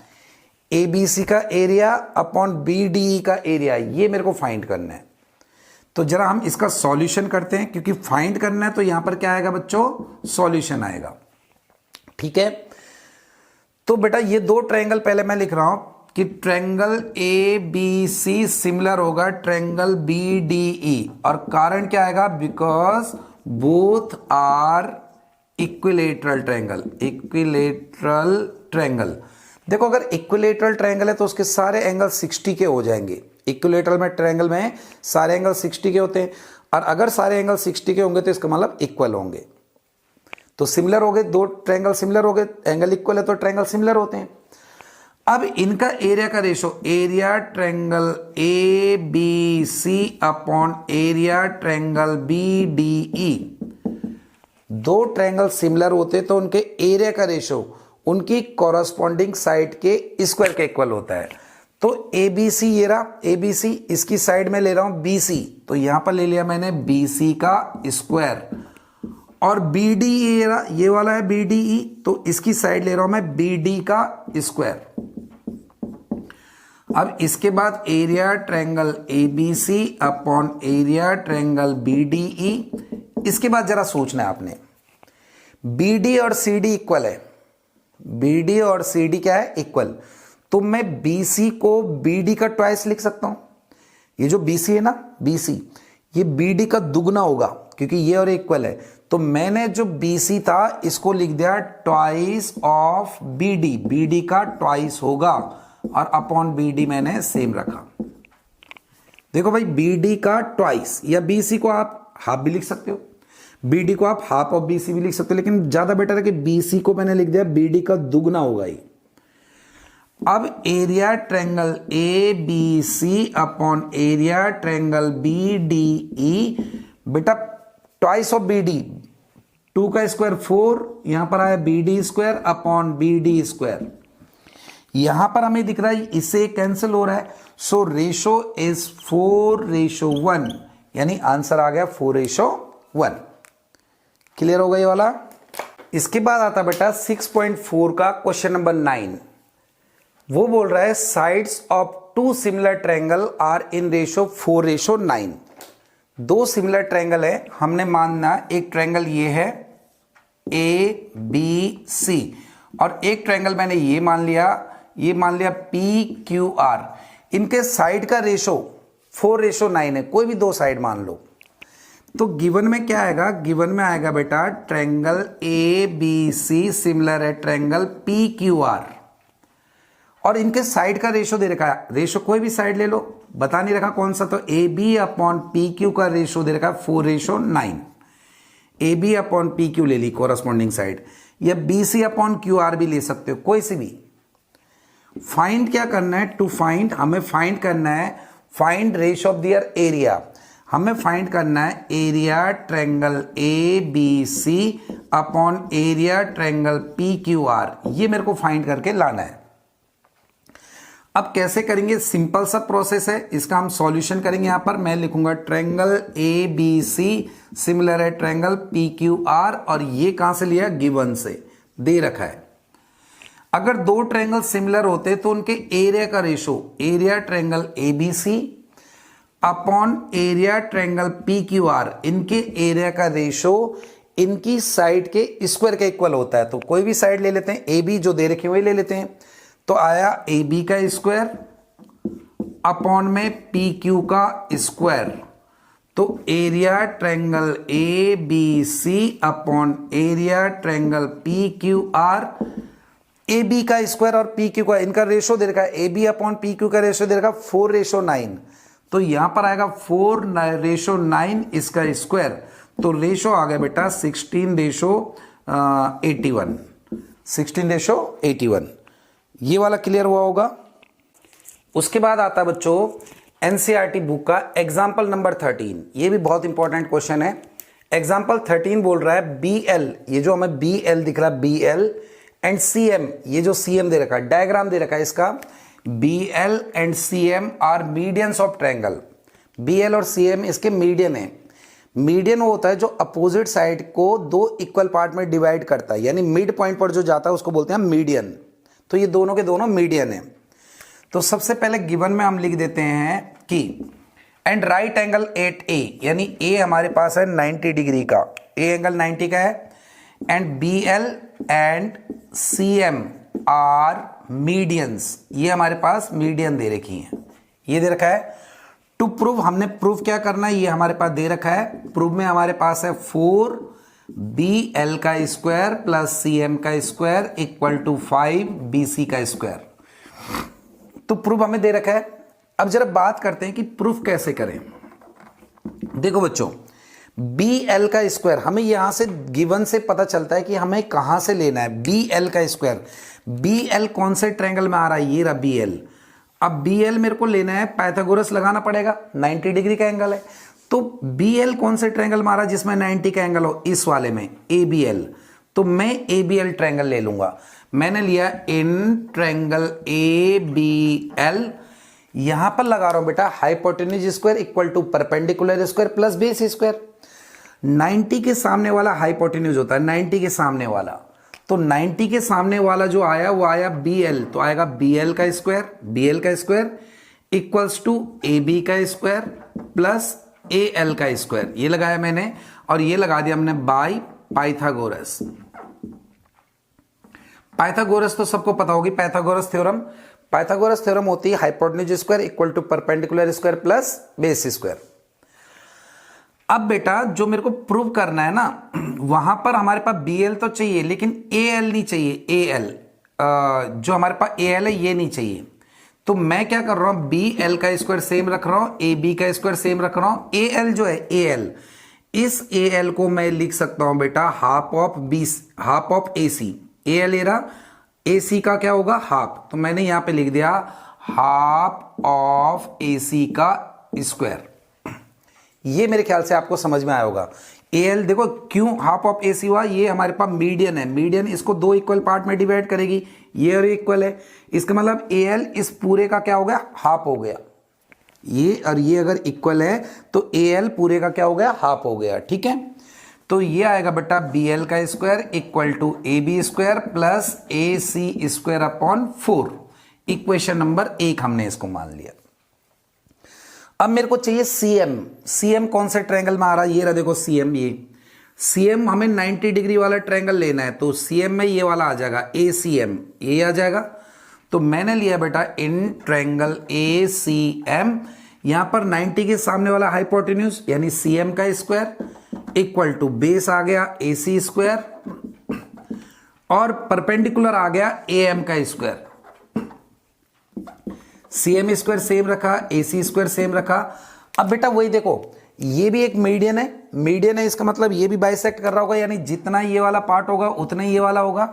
ए बी सी का area upon B D E का एरिया, ये मेरे को फाइंड करना है। तो जरा हम इसका सॉल्यूशन करते हैं, क्योंकि फाइंड करना है तो यहां पर क्या आएगा बच्चों, सॉल्यूशन आएगा, ठीक है। तो बेटा ये दो ट्रायंगल पहले मैं लिख रहा हूं कि triangle A B C similar होगा ट्रायंगल बी डी ई, और कारण क्या आएगा, because both are equilateral triangle, equilateral triangle. देखो अगर इक्विलेटरल ट्रायंगल है तो उसके सारे एंगल 60 के हो जाएंगे। इक्विलेटरल में ट्रायंगल में सारे एंगल 60 के होते हैं, और अगर सारे एंगल 60 के होंगे तो इसका मतलब इक्वल होंगे। तो सिमिलर हो गए, दो ट्रायंगल सिमिलर हो गए, एंगल इक्वल है तो ट्रायंगल सिमिलर होते हैं। अब इनका एरिया का ratio, area triangle A B C upon area triangle B D E, दो ट्रायंगल सिमिलर होते तो उनके एरिया का रेशो उनकी कॉरस्पॉन्डिंग साइड के स्क्वायर के इक्वल होता है। तो ए बी सी, ये रहा ए बी सी, इसकी साइड में ले रहा हूं बी सी, तो यहां पर ले लिया मैंने बी सी का स्क्वायर, और बी डी ये वाला है बी डी ई, तो इसकी साइड ले रहा हूं मैं बी डी का स्क्वायर। अब इसके बाद area triangle A B C upon area triangle B D E. इसके बाद जरा सोचना है आपने, बी डी और सी डी इक्वल है, बी डी और सी डी क्या है, इक्वल, तो मैं बी सी को बी डी का ट्वाइस लिख सकता हूं। ये जो बी सी है ना, बी सी, ये बी डी का दुगना होगा, क्योंकि ये और इक्वल है। तो मैंने जो बी सी था इसको लिख दिया twice of B D, B D का ट्वाइस होगा, और अपॉन बी डी मैंने सेम रखा। देखो भाई बी डी का ट्वाइस, या बी सी को आप हाफ भी लिख सकते हो, बी डी को आप हाफ ऑफ बी सी भी लिख सकते हो, लेकिन ज्यादा बेटर है कि बी सी को मैंने लिख दिया बी डी का दुगना होगा ही। अब area triangle A B C upon area triangle B D E, बेटा ट्वाइस ऑफ बी डी, 2 का स्क्वायर 4, यहां पर आया B D square upon B D square. यहां पर हमें दिख रहा है इससे कैंसिल हो रहा है, सो रेशो इज 4:1, यानी आंसर आ गया 4:1। क्लियर हो गया ये वाला। इसके बाद आता बेटा 6.4 का क्वेश्चन नंबर 9। वो बोल रहा है sides of two similar triangle are in ratio 4:9। दो सिमिलर ट्रायंगल है, हमने मानना एक ट्रायंगल ये है ABC और एक ट्रायंगल मैंने ये मान लिया PQR। इनके साइड का रेशो 4:9 है, कोई भी दो साइड मान लो। तो गिवन में क्या आएगा, गिवन में आएगा बेटा ट्रायंगल ABC सिमिलर है ट्रायंगल PQR और इनके साइड का रेशो दे रखा है, रेशो कोई भी साइड ले लो, बता नहीं रखा कौन सा, तो AB/PQ का रेशो दे रखा है 4:9। AB/PQ ले ली कोरस्पॉन्डिंग साइड, या BC/QR भी ले सकते हो, कोई सी भी। फाइंड क्या करना है, टू फाइंड हमें फाइंड करना है, find ratio of their area. हमें फाइंड करना है area triangle ABC upon area triangle PQR, ये मेरे को फाइंड करके लाना है। अब कैसे करेंगे, सिंपल सा प्रोसेस है, इसका हम सॉल्यूशन करेंगे। यहां पर मैं लिखूंगा ट्रायंगल ABC सिमिलर है ट्रायंगल PQR और ये कहां से लिया, गिवन से दे रखा है। अगर दो ट्रायंगल सिमिलर होते तो उनके एरिया का ratio area triangle ABC upon area triangle PQR, इनके एरिया का रेशो इनकी साइड के स्क्वायर के इक्वल होता है। तो कोई भी साइड ले लेते हैं, AB जो दे रखी है वही ले लेते हैं। तो आया AB का स्क्वायर अपॉन में PQ का स्क्वायर, तो area triangle ABC upon area triangle PQR। AB का स्क्वायर और PQ का, इनका रेशो दे रखा है, AB अपॉन PQ का रेशो दे रखा 4:9, तो यहां पर आएगा 4:9 इसका स्क्वायर, तो रेशो आ गया बेटा 16:81, 16:81। ये वाला क्लियर हुआ होगा। उसके बाद आता बच्चों एनसीईआरटी बुक का एग्जाम्पल नंबर 13, ये भी बहुत इंपॉर्टेंट क्वेश्चन है। एग्जाम्पल 13 बोल रहा है BL, ये जो हमें BL दिख रहा है BL एंड CM, ये जो CM दे रखा है, डायग्राम दे रखा है इसका, BL and CM are medians of triangle. BL और CM इसके मीडियन है। मीडियन वो होता है जो अपोजिट साइड को दो इक्वल पार्ट में डिवाइड करता है, यानी मिड पॉइंट पर जो जाता है उसको बोलते हैं मीडियन। तो ये दोनों के दोनों मीडियन है। तो सबसे पहले गिवन में हम लिख देते हैं कि and right angle at A, यानी A हमारे पास है 90 डिग्री का, A एंगल 90 का है, and BL and CM are medians, ये हमारे पास मीडियन दे रखी हैं, ये दे रखा है। टू प्रूव, हमने प्रूव क्या करना है, ये हमारे पास दे रखा है। प्रूव में हमारे पास है 4BL का स्क्वायर प्लस CM का स्क्वायर इक्वल टू 5BC का स्क्वायर। तो प्रूफ हमें दे रखा है। अब जरा बात करते हैं कि प्रूफ कैसे करें। देखो बच्चों, BL का स्क्वायर हमें यहां से गिवन से पता चलता है कि हमें कहां से लेना है। BL का स्क्वायर, BL कौन से ट्रायंगल में आ रहा है, ये रहा BL। अब BL मेरे को लेना है, पाइथागोरस लगाना पड़ेगा, 90 डिग्री का एंगल है। तो BL कौन से ट्रायंगल में आ रहा है जिसमें 90 का एंगल हो, इस वाले में ABL। तो मैं ABL ट्रायंगल ले लूंगा। मैंने लिया इन ट्रायंगल ABL, यहां पर लगा रहा हूं बेटा hypotenuse square equal to perpendicular square plus base square. 90 के सामने वाला हाइपोटेन्यूज होता है, 90 के सामने वाला। तो 90 के सामने वाला जो आया वो आया BL, तो आएगा BL का स्क्वायर इक्वल्स टू AB का स्क्वायर प्लस AL का स्क्वायर। ये लगाया मैंने और ये लगा दिया हमने बाय पाइथागोरस। पाइथागोरस तो सबको पता होगी, पाइथागोरस थ्योरम होती है hypotenuse square equal to perpendicular square plus base square. अब बेटा जो मेरे को प्रूव करना है ना, वहां पर हमारे पास BL तो चाहिए लेकिन AL नहीं चाहिए। AL जो हमारे पास AL है ये नहीं चाहिए। तो मैं क्या कर रहा हूं, BL का स्क्वायर सेम रख रहा हूं, AB का स्क्वायर सेम रख रहा हूं। AL जो है AL, इस AL को मैं लिख सकता हूं बेटा हाफ ऑफ AC। AL ले रहा, AC का क्या होगा, हाफ। तो मैंने यहां पे लिख दिया हाफ ऑफ AC का स्क्वायर। ये मेरे ख्याल से आपको समझ में आया होगा। ए एल देखो क्यों हाफ ऑफ ए सी हुआ, ये हमारे पास मीडियन है, मीडियन इसको दो इक्वल पार्ट में डिवाइड करेगी, ये और इक्वल है, इसका मतलब ए एल इस पूरे का क्या हो गया, हाफ हो गया। ये और ये अगर इक्वल है तो ए एल पूरे का क्या हो गया, हाफ हो गया। ठीक है, तो ये आएगा बेटा बी एल का square equal to A B square plus A C square upon 4। Equation number 1 हमने इसको मान लिया। अब मेरे को चाहिए सीएम। सीएम कौन से ट्रायंगल में आ रहा है, ये रहा देखो सीएम, ये सीएम हमें 90 डिग्री वाला ट्रायंगल लेना है, तो सीएम में ये वाला आ जाएगा ए सी एम, ये आ जाएगा। तो मैंने लिया बेटा इन ट्रायंगल ए सी एम, यहां पर 90 के सामने वाला हाइपोटेन्यूज यानी सीएम का स्क्वायर इक्वल टू बेस आ गया ए सी स्क्वायर और परपेंडिकुलर आ गया ए एम का स्क्वायर। सीएम स्क्वायर सेम रखा, ए सी स्क्वायर सेम रखा। अब बेटा वही देखो, ये भी एक मीडियन है, मीडियन है इसका मतलब ये भी बाइसेक्ट कर रहा होगा, यानी जितना ये वाला पार्ट होगा उतना ही ये वाला होगा,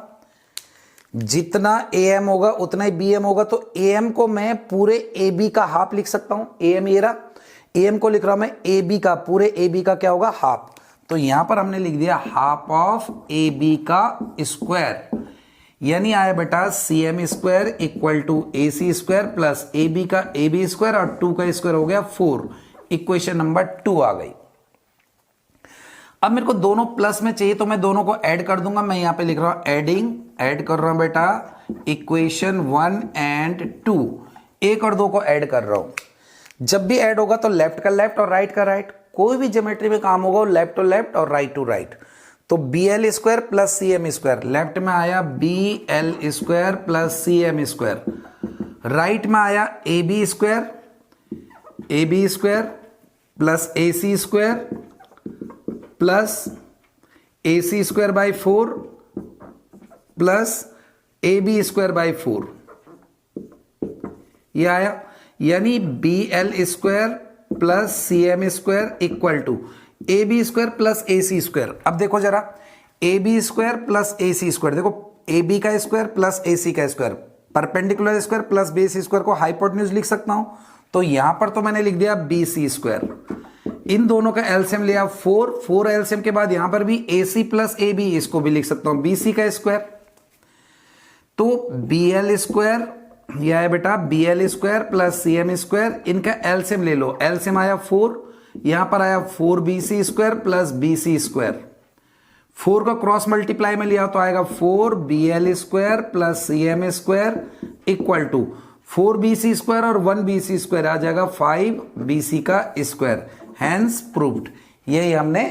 जितना ए एम होगा उतना ही बी एम होगा। तो ए एम को मैं पूरे ए बी का हाफ लिख सकता हूं, ए एम ये रहा, ए एम को लिख रहा हूं मैं ए बी का, पूरे ए बी का क्या होगा, हाफ। तो यहां पर हमने लिख दिया हाफ ऑफ ए बी का स्क्वायर, यानी आया बेटा C M square equal to A C square plus A B का ए बी स्क्वायर और 2 का स्क्वायर हो गया 4। इक्वेशन नंबर 2 आ गई। अब मेरे को दोनों प्लस में चाहिए तो मैं दोनों को ऐड कर दूंगा। मैं यहां पे लिख रहा हूं एडिंग, ऐड कर रहा हूं बेटा इक्वेशन 1 एंड 2, 1 और 2 को ऐड कर रहा हूं। जब भी ऐड होगा तो लेफ्ट का लेफ्ट और राइट का राइट, कोई भी ज्योमेट्री में काम होगा लेफ्ट टू लेफ्ट और राइट टू राइट। तो B L square plus C M square, left में आया B L square plus C M square, right में आया A B square plus A C square plus A C square by 4 plus A B square by 4, ये आया, यानी B L square plus C M square equal to A B square plus A C square. अब देखो जरा, A B square plus A C square, देखो A B का square plus A C का square, perpendicular square plus base square को hypotenuse लिख सकता हूं, तो यहां पर तो मैंने लिख दिया बी सी स्क्वायर। इन दोनों का एलसीएम लिया 4 एलसीएम के बाद यहां पर भी ए सी प्लस ए बी, इसको भी लिख सकता हूं बी सी का स्क्वायर। तो बी एल स्क्वायर, यह है बेटा B L square plus C M square, इनका एलसीएम ले लो, एलसीएम आया 4, यहां पर आया 4 B C square plus B C square, 4 का क्रॉस मल्टीप्लाई में लिया तो आएगा 4 B L square plus C M square equal to 4 B C square और 1 बी सी स्क्वायर आ जाएगा 5 बी सी का स्क्वायर, हैंस प्रूव्ड। यही हमने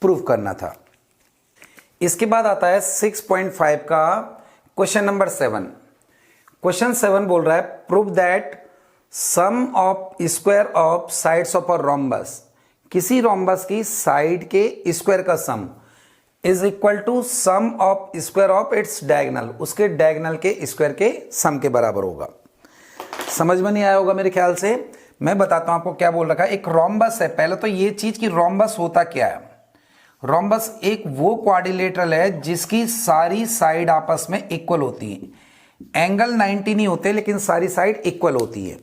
प्रूव करना था। इसके बाद आता है 6.5 का क्वेश्चन नंबर 7। क्वेश्चन 7 बोल रहा है prove that sum of square of sides of a rhombus, किसी रोम्बस की साइड के स्क्वायर का sum is equal to sum of square of its diagonal, उसके डायगोनल के स्क्वायर के सम के बराबर होगा। समझ में नहीं आया होगा मेरे ख्याल से, मैं बताता हूं आपको क्या बोल रखा है। एक रोम्बस है, पहले तो ये चीज कि रोम्बस होता क्या है। रोम्बस एक वो क्वाड्रिलेटरल है जिसकी सारी साइड आपस में इक्वल होती है, एंगल 90 नहीं होते लेकिन सारी साइड इक्वल होती है।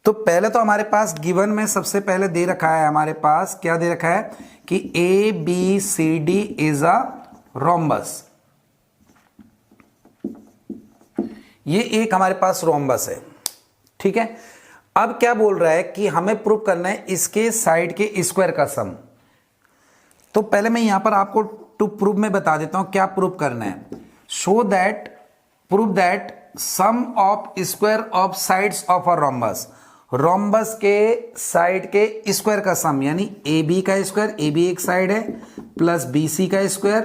तो पहले तो हमारे पास गिवन में सबसे पहले दे रखा है, हमारे पास क्या दे रखा है कि A B C D is a rhombus, ये एक हमारे पास रोम्बस है, ठीक है। अब क्या बोल रहा है कि हमें प्रूव करना है इसके साइड के स्क्वायर का सम। तो पहले मैं यहां पर आपको टू प्रूव में बता देता हूं क्या प्रूव करना है। Show that, prove that sum of square of sides of a rhombus, rhombus के साइड के स्क्वायर का सम, यानी ए बी का स्क्वायर, ए बी एक साइड है, प्लस बी सी का स्क्वायर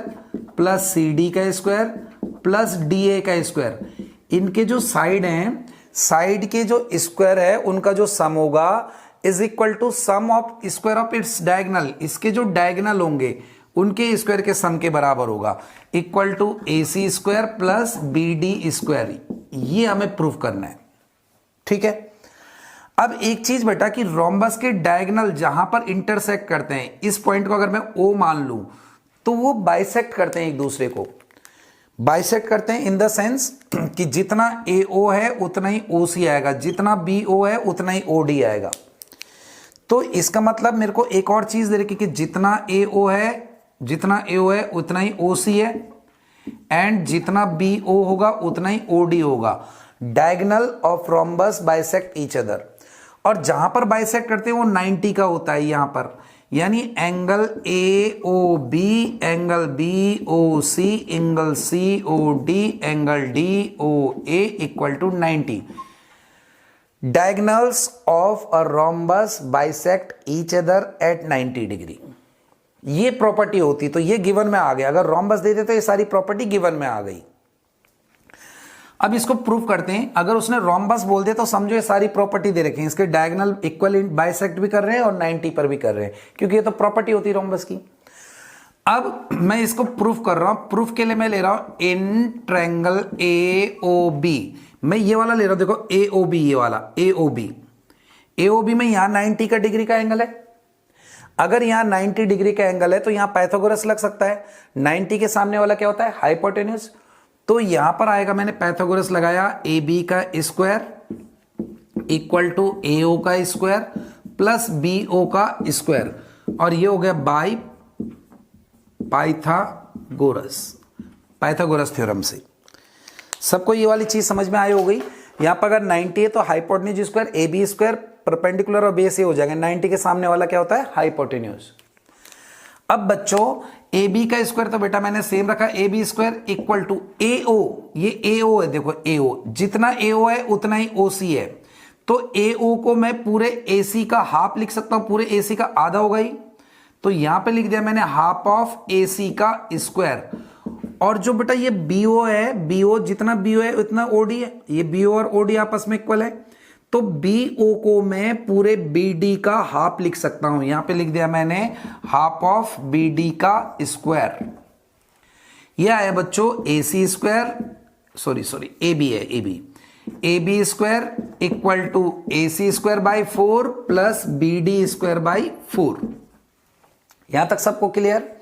प्लस सी डी का स्क्वायर प्लस डी ए का स्क्वायर, इनके जो साइड हैं, साइड के जो स्क्वायर है उनका जो सम होगा is equal to sum of square of its diagonal, इसके जो डायगोनल होंगे उनके स्क्वायर के सम के बराबर होगा, equal to A C square plus B D square. ये हमें प्रूव करना है, ठीक है। अब एक चीज बेटा कि रोम्बस के डायगोनल जहां पर इंटरसेक्ट करते हैं, इस पॉइंट को अगर मैं ओ मान लूं तो वो बाइसेक्ट करते हैं एक दूसरे को, बाइसेक्ट करते हैं इन द सेंस कि जितना ए ओ है उतना ही ओ सी आएगा, जितना बी ओ है उतना ही ओ डी आएगा। तो इसका मतलब मेरे को एक और चीज दे रखी कि जितना AO है उतना ही OC है, एंड जितना BO होगा उतना ही OD होगा। Diagonal of rhombus bisect each other, और जहां पर बाइसेक्ट करते हैं वो 90 का होता है यहां पर, यानी angle AOB, angle BOC, angle COD, angle DOA equal to 90। Diagonals of a rhombus bisect each other at 90 degree, ये प्रॉपर्टी होती, तो ये गिवन में आ गया। अगर रोम्बस दे देते तो ये सारी प्रॉपर्टी गिवन में आ गई। अब इसको प्रूव करते हैं। अगर उसने रोम्बस बोल दिया तो समझो ये सारी प्रॉपर्टी दे रखे हैं, इसके डायगोनल इक्वल बाइसेक्ट भी कर रहे हैं और 90 पर भी कर रहे हैं, क्योंकि ये तो प्रॉपर्टी होती है रोम्बस की। अब मैं इसको प्रूफ कर रहा हूं। प्रूफ के लिए मैं ले रहा हूं इन ट्रायंगल AOB, मैं ये वाला ले रहा हूं, देखो AOB, ये वाला AOB में यहां 90 का डिग्री का एंगल है। अगर यहां 90 डिग्री का एंगल है तो यहां पाइथागोरस लग सकता है। 90 के सामने वाला क्या होता है? हाइपोटेन्यूज। तो यहां पर आएगा, मैंने पाइथागोरस लगाया, AB का स्क्वायर इक्वल टू AO का स्क्वायर प्लस BO का स्क्वायर, और ये हो गया बाय पाइथागोरस थ्योरम से। सबको ये वाली चीज समझ में आई हो गई। यहां पर अगर 90 है तो hypotenuse square AB square perpendicular और बेस ये हो जाएगा। 90 के सामने वाला क्या होता है? हाइपोटेन्यूज। अब बच्चों AB का स्क्वायर तो बेटा मैंने सेम रखा, AB square equal to AO, ये AO है, देखो AO, जितना AO है उतना ही OC है। तो AO को मैं पूरे AC का हाफ लिख सकता हूं, पूरे AC का आधा होगा ही, तो यहां पे लिख दिया मैंने हाफ ऑफ AC का स्क्वायर। और जो बेटा ये BO है, BO जितना BO है उतना OD है, ये BO और OD आपस में इक्वल है, तो BO को मैं पूरे BD का हाफ लिख सकता हूं। यहां पे लिख दिया मैंने हाफ ऑफ BD का स्क्वायर। यह आया बच्चों AC स्क्वायर, सॉरी AB है, AB square equal to AC square by 4 plus BD square by 4। यहां तक सबको क्लियर?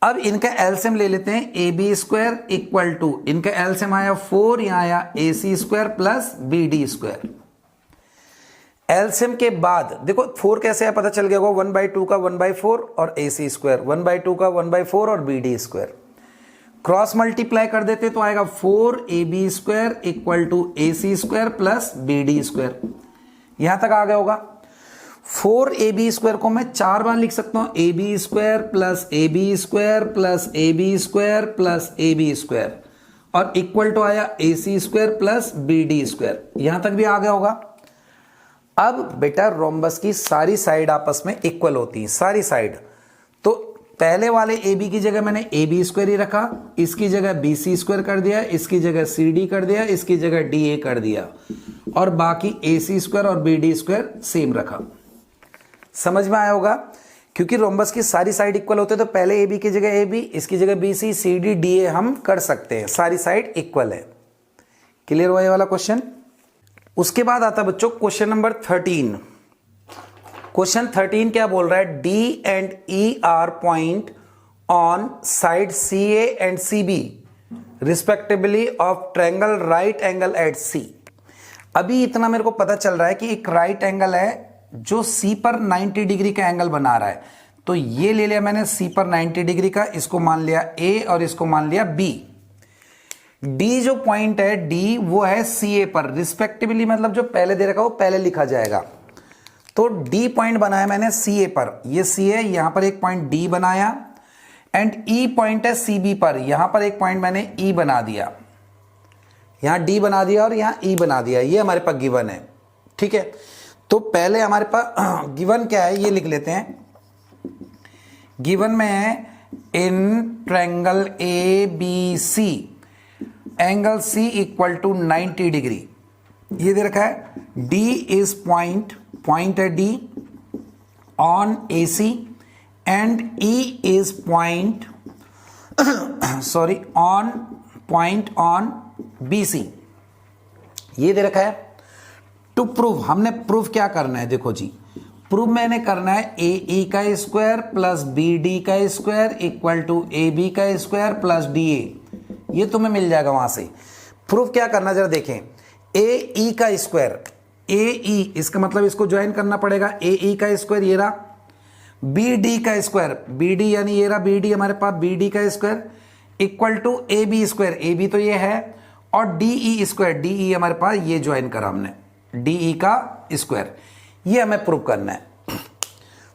अब इनका एलसीएम ले लेते हैं। AB स्क्वायर इक्वल टू, इनका एलसीएम आया 4, यहां आया AC square plus BD square. LCM के बाद देखो 4 कैसे है पता चल गया होगा, 1/2 का 1/4 और AC स्क्वायर, 1/2 का 1/4 और BD स्क्वायर। क्रॉस मल्टीप्लाई कर देते तो आएगा 4AB square equal to AC square plus BD square. यहां तक आ गया होगा। 4AB स्क्वायर को मैं 4 बार लिख सकता हूं, AB square plus AB square plus AB square plus AB square, और इक्वल टू आया AC square plus BD square. यहां तक भी आ गया होगा। अब बेटा रोम्बस की सारी साइड आपस में इक्वल होती है, सारी साइड। तो पहले वाले AB की जगह मैंने AB स्क्वायर ही रखा, इसकी जगह BC स्क्वायर कर दिया, इसकी जगह CD कर दिया, इसकी जगह DA कर दिया, और बाकी AC स्क्वायर और BD स्क्वायर सेम रखा। समझ में आया होगा? क्योंकि रोम्बस की सारी साइड इक्वल होते तो पहले AB की जगह AB, इसकी जगह BC, CD, DA हम कर सकते हैं, सारी साइड इक्वल है। क्लियर हुआ ये वाला क्वेश्चन? उसके बाद आता है बच्चों क्वेश्चन नंबर 13। क्वेश्चन 13 क्या बोल रहा है? D and E are point on side CA and CB respectively of triangle right angle at C। अभी इतना मेरे को पता चल रहा है कि एक राइट एंगल है जो C पर 90 डिग्री का एंगल बना रहा है। तो ये ले लिया मैंने C पर 90 डिग्री का, इसको मान लिया A और इसको मान लिया B। D जो पॉइंट है D वो है CA पर रिस्पेक्टिवली, मतलब जो पहले दे रखा वो पहले लिखा जाएगा। तो D पॉइंट बनाया मैंने CA पर, ये C है, यहां पर एक पॉइंट D बनाया, एंड E पॉइंट है CB पर, यहां पर एक पॉइंट मैंने E बना दिया, यहां D बना दिया और यहां E बना दिया। ये हमारे पास गिवन है, ठीक है। तो पहले हमारे पास गिवन क्या है ये लिख लेते हैं। गिवन में है in triangle ABC angle C equal to 90 degree, ये दे रखा है। D इज पॉइंट है D on AC and E is point on BC, ये दे रखा है। टू प्रूव, हमने प्रूफ क्या करना है? देखो जी, प्रूफ मैंने करना है AE का स्क्वायर प्लस BD का स्क्वायर इक्वल टू AB का स्क्वायर प्लस DA, ये तुम्हें मिल जाएगा वहां से। प्रूफ क्या करना जरा देखें। AE का स्क्वायर, ए ई, इसका मतलब इसको ज्वाइन करना पड़ेगा, ए ई का स्क्वायर ये रहा, बी डी का स्क्वायर, बी डी यानी ये रहा बी डी हमारे पास, बी डी का square equal to A B square, A B तो ये है, और D E square, D E हमारे पास ये ज्वाइन करा हमने, डी ई का स्क्वायर, ये हमें प्रूव करना है।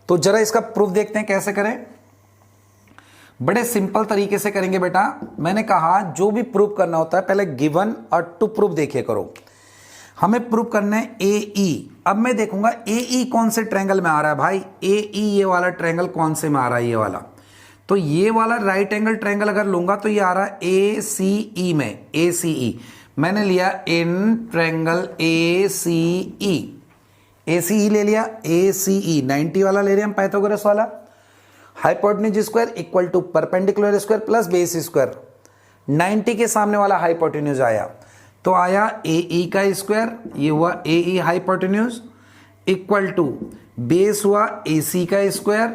तो जरा इसका प्रूफ देखते हैं कैसे करें। बड़े सिंपल तरीके से करेंगे बेटा। मैंने कहा जो भी प्रूफ करना होता है पहले गिवन और टू प्रूफ देखिए करो। हमें प्रूफ करना है ए ई। अब मैं देखूंगा ए ई कौन से ट्रायंगल में आ रहा है भाई, ए ई ये वाला ट्रायंगल कौन से में आ रहा है, ये वाला। तो ये वाला राइट एंगल ट्रायंगल अगर लूंगा तो ये आ रहा है ए सी ई में, ए सी ई मैंने लिया इन ट्रायंगल ए सी ई, ए सी ई ले लिया, ए सी ई 90 वाला ले रहे हैं हम, पाइथागोरस वाला। Hypotenuse square equal to perpendicular square plus base square, 90 के सामने वाला हाइपोटेन्यूज आया तो आया ए ई का स्क्वायर, ये हुआ ए ई हाइपोटेन्यूज इक्वल टू बेस हुआ ए सी का स्क्वायर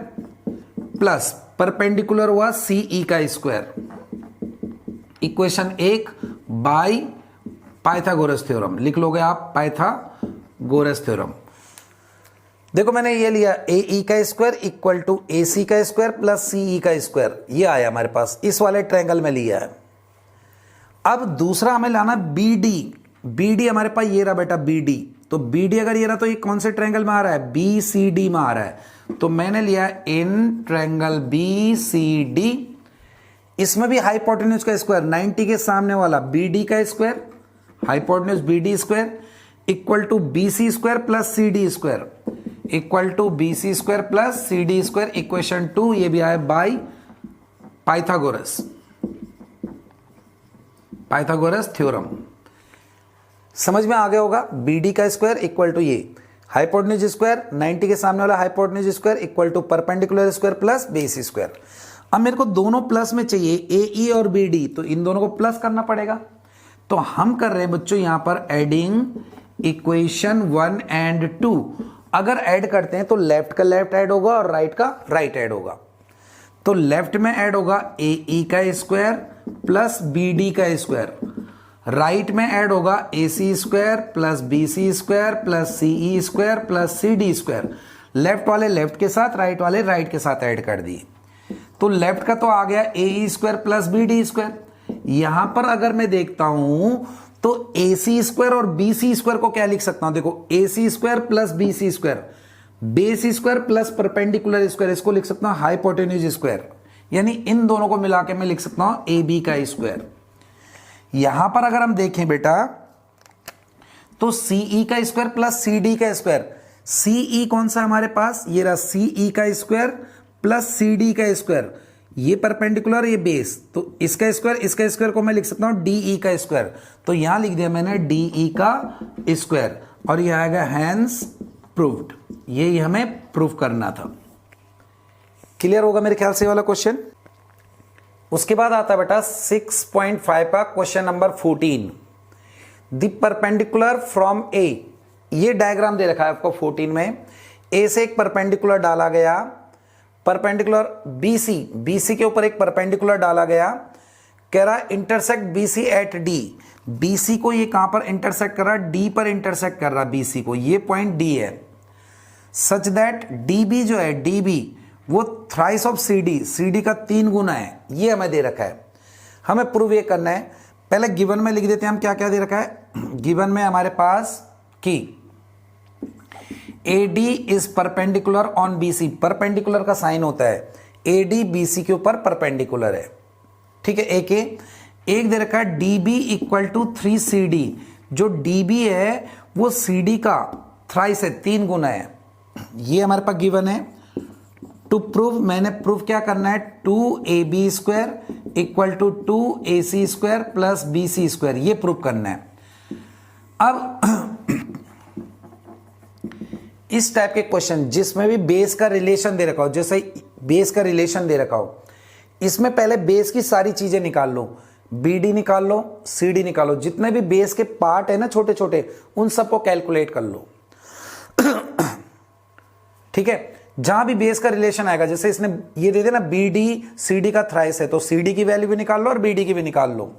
प्लस परपेंडिकुलर हुआ सी ई का square, equation 1 by Pythagoras theorem. लिख लोगे आप पाइथागोरस थ्योरम। देखो मैंने ये लिया ए ई का square equal to A C का स्क्वायर प्लस सी ई का स्क्वायर, ये आया हमारे पास, इस वाले ट्रायंगल में लिया है। अब दूसरा हमें लाना बी डी। बी डी हमारे पास ये रहा बेटा बी डी, तो बी डी अगर ये रहा तो ये कौन से ट्रायंगल में आ रहा है, बी सी डी में आ रहा है। तो मैंने लिया in triangle B C D, इसमें भी हाइपोटेन्यूज का स्क्वायर 90 के सामने वाला बी डी का square, hypotenuse B D square equal to B C square plus C D square equal to B C square plus C D square, equation 2 ये भी आया बाय पाइथागोरस, पाइथागोरस थ्योरम। समझ में आ गया होगा। बी डी का स्क्वायर इक्वल टू ये हाइपोटेन्यूज स्क्वायर 90 के सामने वाला hypotenuse square equal to perpendicular square plus base square. अब मेरे को दोनों प्लस में चाहिए, ए ई और बी डी, तो इन दोनों को प्लस करना पड़ेगा। तो हम कर रहे हैं बच्चों यहां पर एडिंग इक्वेशन 1 एंड 2। अगर ऐड करते हैं तो लेफ्ट का लेफ्ट ऐड होगा और राइट का राइट ऐड होगा। तो लेफ्ट में ऐड होगा ए ई का स्क्वायर प्लस बी डी का स्क्वायर, राइट में ऐड होगा A C square plus B C square plus C E square plus C D square. Left वाले लेफ्ट के साथ, राइट वाले राइट के साथ ऐड कर दिए। तो लेफ्ट का तो आ गया A E square plus B D square. यहां पर अगर मैं देखता हूं तो ए सी स्क्वायर और बी सी स्क्वायर को क्या लिख सकता हूं, देखो A C square plus B C square, base square plus perpendicular square, इसको लिख सकता हूं हाइपोटेन्यूज स्क्वायर, यानी इन दोनों को मिला के मैं लिख सकता हूं ए बी का स्क्वायर। यहां पर अगर हम देखें बेटा तो सी ई का स्क्वायर प्लस सी डी का स्क्वायर, सी ई कौन सा हमारे पास, ये रहा सी ई का स्क्वायर प्लस सी डी का स्क्वायर, ये परपेंडिकुलर ये बेस, तो इसका स्क्वायर को मैं लिख सकता हूं डी ई का स्क्वायर। तो यहां लिख दिया मैंने डी ई का स्क्वायर और ये आएगा हैंस प्रूव्ड। ये हमें प्रूव करना था। क्लियर होगा मेरे ख्याल से वाला क्वेश्चन। उसके बाद आता है बेटा 6.5 का question number 14, the perpendicular from A. ये डायग्राम दे रखा है आपको 14 में। ए से एक परपेंडिकुलर डाला गया, परपेंडिकुलर बीसी, बीसी के ऊपर एक परपेंडिकुलर डाला गया, कह रहा intersect BC at D. BC को ये कहां पर इंटरसेक्ट कर रहा है, डी पर इंटरसेक्ट कर रहा है बीसी को, ये पॉइंट डी है। सच दैट डीबी जो है, डीबी वो थ्राइस ऑफ सीडी, सीडी का 3 गुना है, ये हमें दे रखा है। हमें प्रूव ये करना है। पहले गिवन में लिख देते हैं हम क्या क्या दे रखा है। गिवन में हमारे पास कि AD is perpendicular on BC, perpendicular का साइन होता है, AD BC के ऊपर परपेंडिकुलर है, ठीक है। एक दे रखा है DB इक्वल टू 3CD, जो DB है वो CD का थ्राइस है, 3 गुना है, ये हमारे पास गिवन है। टू प्रूव, मैंने प्रूव क्या करना है, 2AB square equal to 2AC square plus BC square, ये प्रूव करना है। अब इस टाइप के क्वेश्चन जिसमें भी बेस का रिलेशन दे रखा हो, जैसे बेस का रिलेशन दे रखा हो, इसमें पहले बेस की सारी चीजें निकाल लो, BD निकाल लो, CD निकालो, जितने भी बेस के पार्ट है ना छोटे छोटे, उन सबको कैलकुलेट कर लो। ठीक है, जहां भी बेस का रिलेशन आएगा, जैसे इसने ये दे देना BD CD का थ्राइस है, तो CD की वैल्यू भी निकाल लो और BD की भी निकाल लो।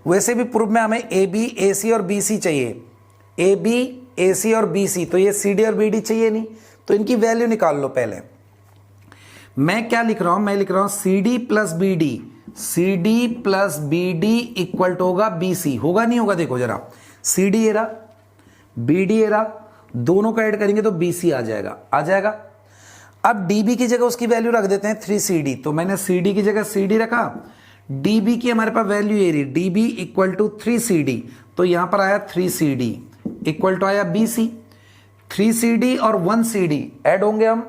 वैसे भी प्रूफ में हमें AB AC और BC चाहिए, AB AC और BC, तो ये CD और BD चाहिए नहीं, तो इनकी वैल्यू निकाल लो पहले। मैं क्या लिख रहा हूं, मैं लिख रहा हूं CD plus BD, CD plus BD equal to होगा BC, होगा नहीं होगा, देखो जरा, CD ये रहा, BD ये रहा, दोनों का ऐड करेंगे तो BC आ जाएगा, आ जाएगा। अब DB की जगह उसकी वैल्यू रख देते हैं 3CD, तो मैंने CD की जगह CD रखा, DB की हमारे पास वैल्यू ये रही, DB इक्वल टू 3CD, तो यहां पर आया 3CD इक्वल टू आया BC, 3CD और 1CD ऐड होंगे हम,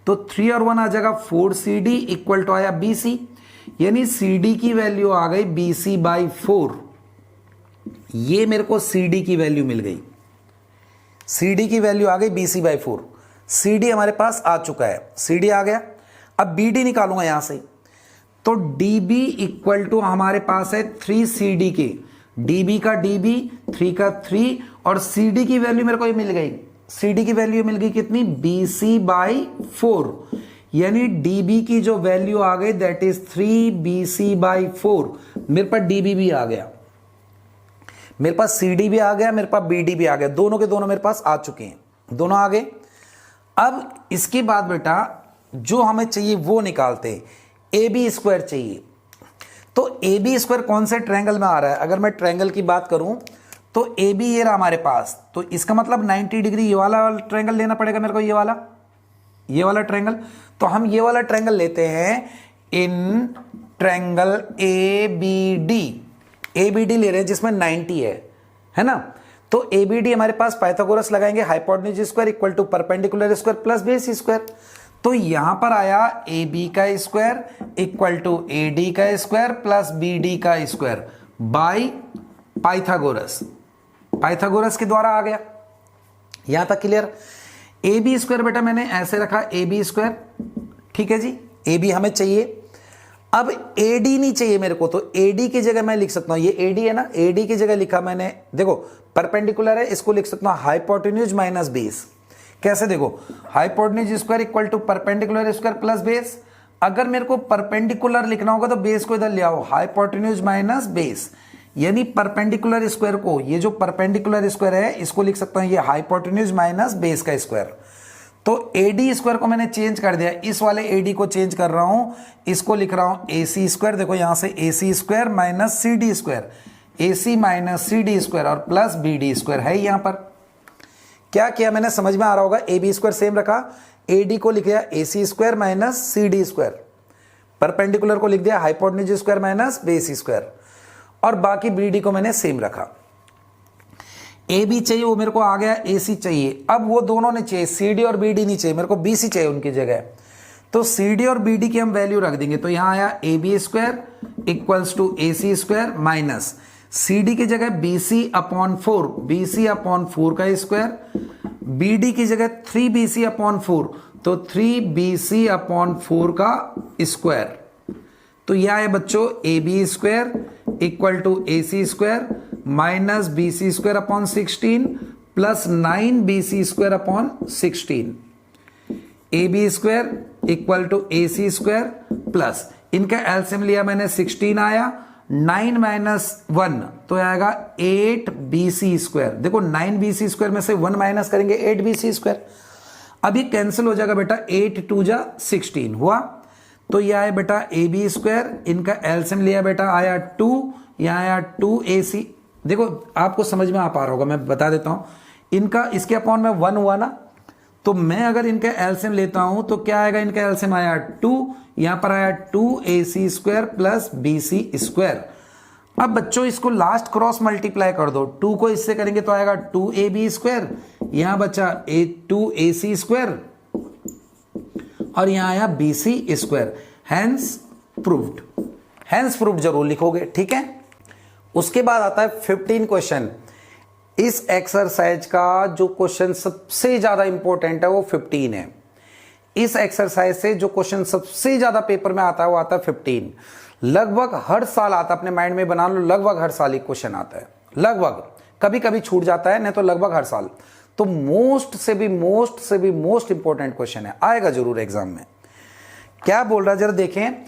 तो 3 और 1 आ जाएगा 4CD इक्वल टू आया BC, यानी CD की वैल्यू आ गई BC बाई 4। ये मेरे को CD की वैल्यू मिल गई, CD की वैल्यू आ गई BC बाई 4। CD हमारे पास आ चुका है, CD आ गया। अब BD निकालूंगा यहां से, तो DB इक्वल टू हमारे पास है 3CD के, DB का DB, 3 का 3, और CD की वैल्यू मेरे को ये मिल गई, CD की वैल्यू मिल गई कितनी, BC बाई 4, यानी DB की जो वैल्यू आ गई दैट इज 3BC बाई 4। मेरे पास DB भी आ गया, मेरे पास CD भी आ गया, मेरे पास BD भी आ गया, दोनों के दोनों मेरे पास आ चुके हैं, दोनों आ गए। अब इसके बाद बेटा जो हमें चाहिए वो निकालते हैं, AB स्क्वायर चाहिए। तो AB स्क्वायर कौन से ट्रायंगल में आ रहा है, अगर मैं ट्रायंगल की बात करूं तो AB ये रहा हमारे पास, तो इसका मतलब 90 डिग्री ये वाला ट्रायंगल लेना पड़ेगा मेरे को, ये वाला ट्रायंगल। तो हम ये वाला ट्रायंगल लेते हैं इन ट्रायंगल ABD ले रहे हैं जिसमें 90 है ना। तो ABD हमारे पास पाइथागोरस लगाएंगे, hypotenuse square equal to perpendicular square plus base square. तो यहां पर आया AB का स्क्वायर इक्वल टू AD का स्क्वायर प्लस BD का स्क्वायर बाई पाइथागोरस के द्वारा आ गया। यहां तक क्लियर। AB स्क्वायर बेटा मैंने ऐसे रखा, AB स्क्वायर, ठीक है जी, AB हमें चाहिए। अब AD नहीं चाहिए मेरे को, तो AD की जगह मैं लिख सकता हूं, ये AD है ना, AD की जगह लिखा मैंने, देखो परपेंडिकुलर है, इसको लिख सकता हूं हाइपोटेन्यूज माइनस बेस। कैसे, देखो hypotenuse square equal to perpendicular square plus base. अगर मेरे को परपेंडिकुलर लिखना होगा तो बेस को इधर ले आओ, हाइपोटेन्यूज माइनस बेस, यानी परपेंडिकुलर स्क्वायर को, ये जो परपेंडिकुलर स्क्वायर है इसको लिख सकता हूं ये हाइपोटेन्यूज माइनस बेस का स्क्वायर। तो AD स्क्वायर को मैंने चेंज कर दिया, इस वाले AD को चेंज कर रहा हूं, इसको लिख रहा हूं AC स्क्वायर। देखो यहां से AC square minus CD square, AC minus CD square और प्लस BD स्क्वायर है। यहां पर क्या किया मैंने, समझ में आ रहा होगा, AB स्क्वायर सेम रखा, AD को लिख दिया AC square minus CD square, perpendicular को लिख दिया hypotenuse square minus base square, और बाकी BD को मैंने सेम रखा। AB चाहिए वो मेरे को आ गया, AC चाहिए, अब वो दोनों नहीं चाहिए, CD और BD नहीं चाहिए, मेरे को BC चाहिए उनकी जगह। तो CD और BD की हम वैल्यू रख देंगे, तो यहां आया AB square equals to AC square minus CD की जगह BC अपॉन 4, BC अपॉन 4 का स्क्वायर, BD की जगह 3BC अपॉन 4, तो 3BC अपॉन 4 का स्क्वायर। तो यह है बच्चों AB square equal to AC square minus BC square upon 16 plus 9BC square upon 16। AB square equal to AC square plus, इनका एलसीएम लिया मैंने 16 आया, 9 माइनस 1 तो आएगा 8BC स्क्वायर। देखो 9BC स्क्वायर में से 1 माइनस करेंगे 8BC स्क्वायर। अब ये कैंसिल हो जाएगा बेटा, 8 2 जा 16 हुआ, तो यह आया बेटा AB स्क्वायर, इनका एलसीएम लिया बेटा आया 2, यहां आया 2AC। देखो आपको समझ में आ पा रहा होगा, मैं बता देता हूं, इनका इसके अपॉन में 1 हुआ ना, तो मैं अगर इनका एलसीएम लेता हूं तो क्या आएगा, इनका एलसीएम आया 2, यहां पर आया 2AC square plus BC square. अब बच्चों इसको लास्ट क्रॉस मल्टीप्लाई कर दो, 2 को इससे करेंगे तो आएगा 2AB स्क्वायर, यहां बचा 2AC स्क्वायर और यहां आया BC स्क्वायर। हैंस प्रूव्ड जरूर लिखोगे, ठीक है। उसके बाद आता है 15 क्वेश्चन। इस एक्सरसाइज का जो क्वेश्चन सबसे ज्यादा इंपॉर्टेंट है वो 15 है। इस एक्सरसाइज से जो क्वेश्चन सबसे ज्यादा पेपर में आता है वो आता है 15। लगभग हर साल आता है, अपने माइंड में बना लो, लगभग हर साल एक क्वेश्चन आता है, लगभग, कभी कभी छूट जाता है, नहीं तो लगभग हर साल। तो मोस्ट से भी मोस्ट इंपॉर्टेंट क्वेश्चन है, आएगा जरूर एग्जाम में। क्या बोल रहा है जरा देखें,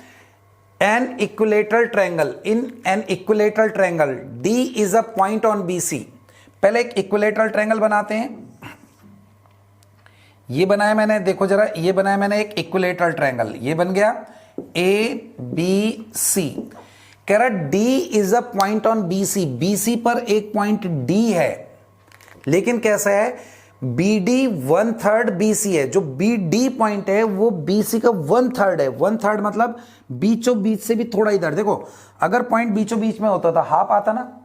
an equilateral triangle, in an equilateral triangle D is a point on BC, पहले एक इक्विलेटरल ट्रायंगल बनाते हैं। ये बनाया मैंने, देखो जरा, ये बनाया मैंने एक इक्विलेटरल ट्रायंगल, ये बन गया ABC। कह रहा D is a point on BC, BC पर एक पॉइंट D है, लेकिन कैसा है, BD 1/3 BC है। जो BD पॉइंट है वो BC का 1/3 है। 1/3 मतलब बीचों बीच से भी थोड़ा इधर, देखो अगर पॉइंट बीचों बीच में होता था हाफ आता ना,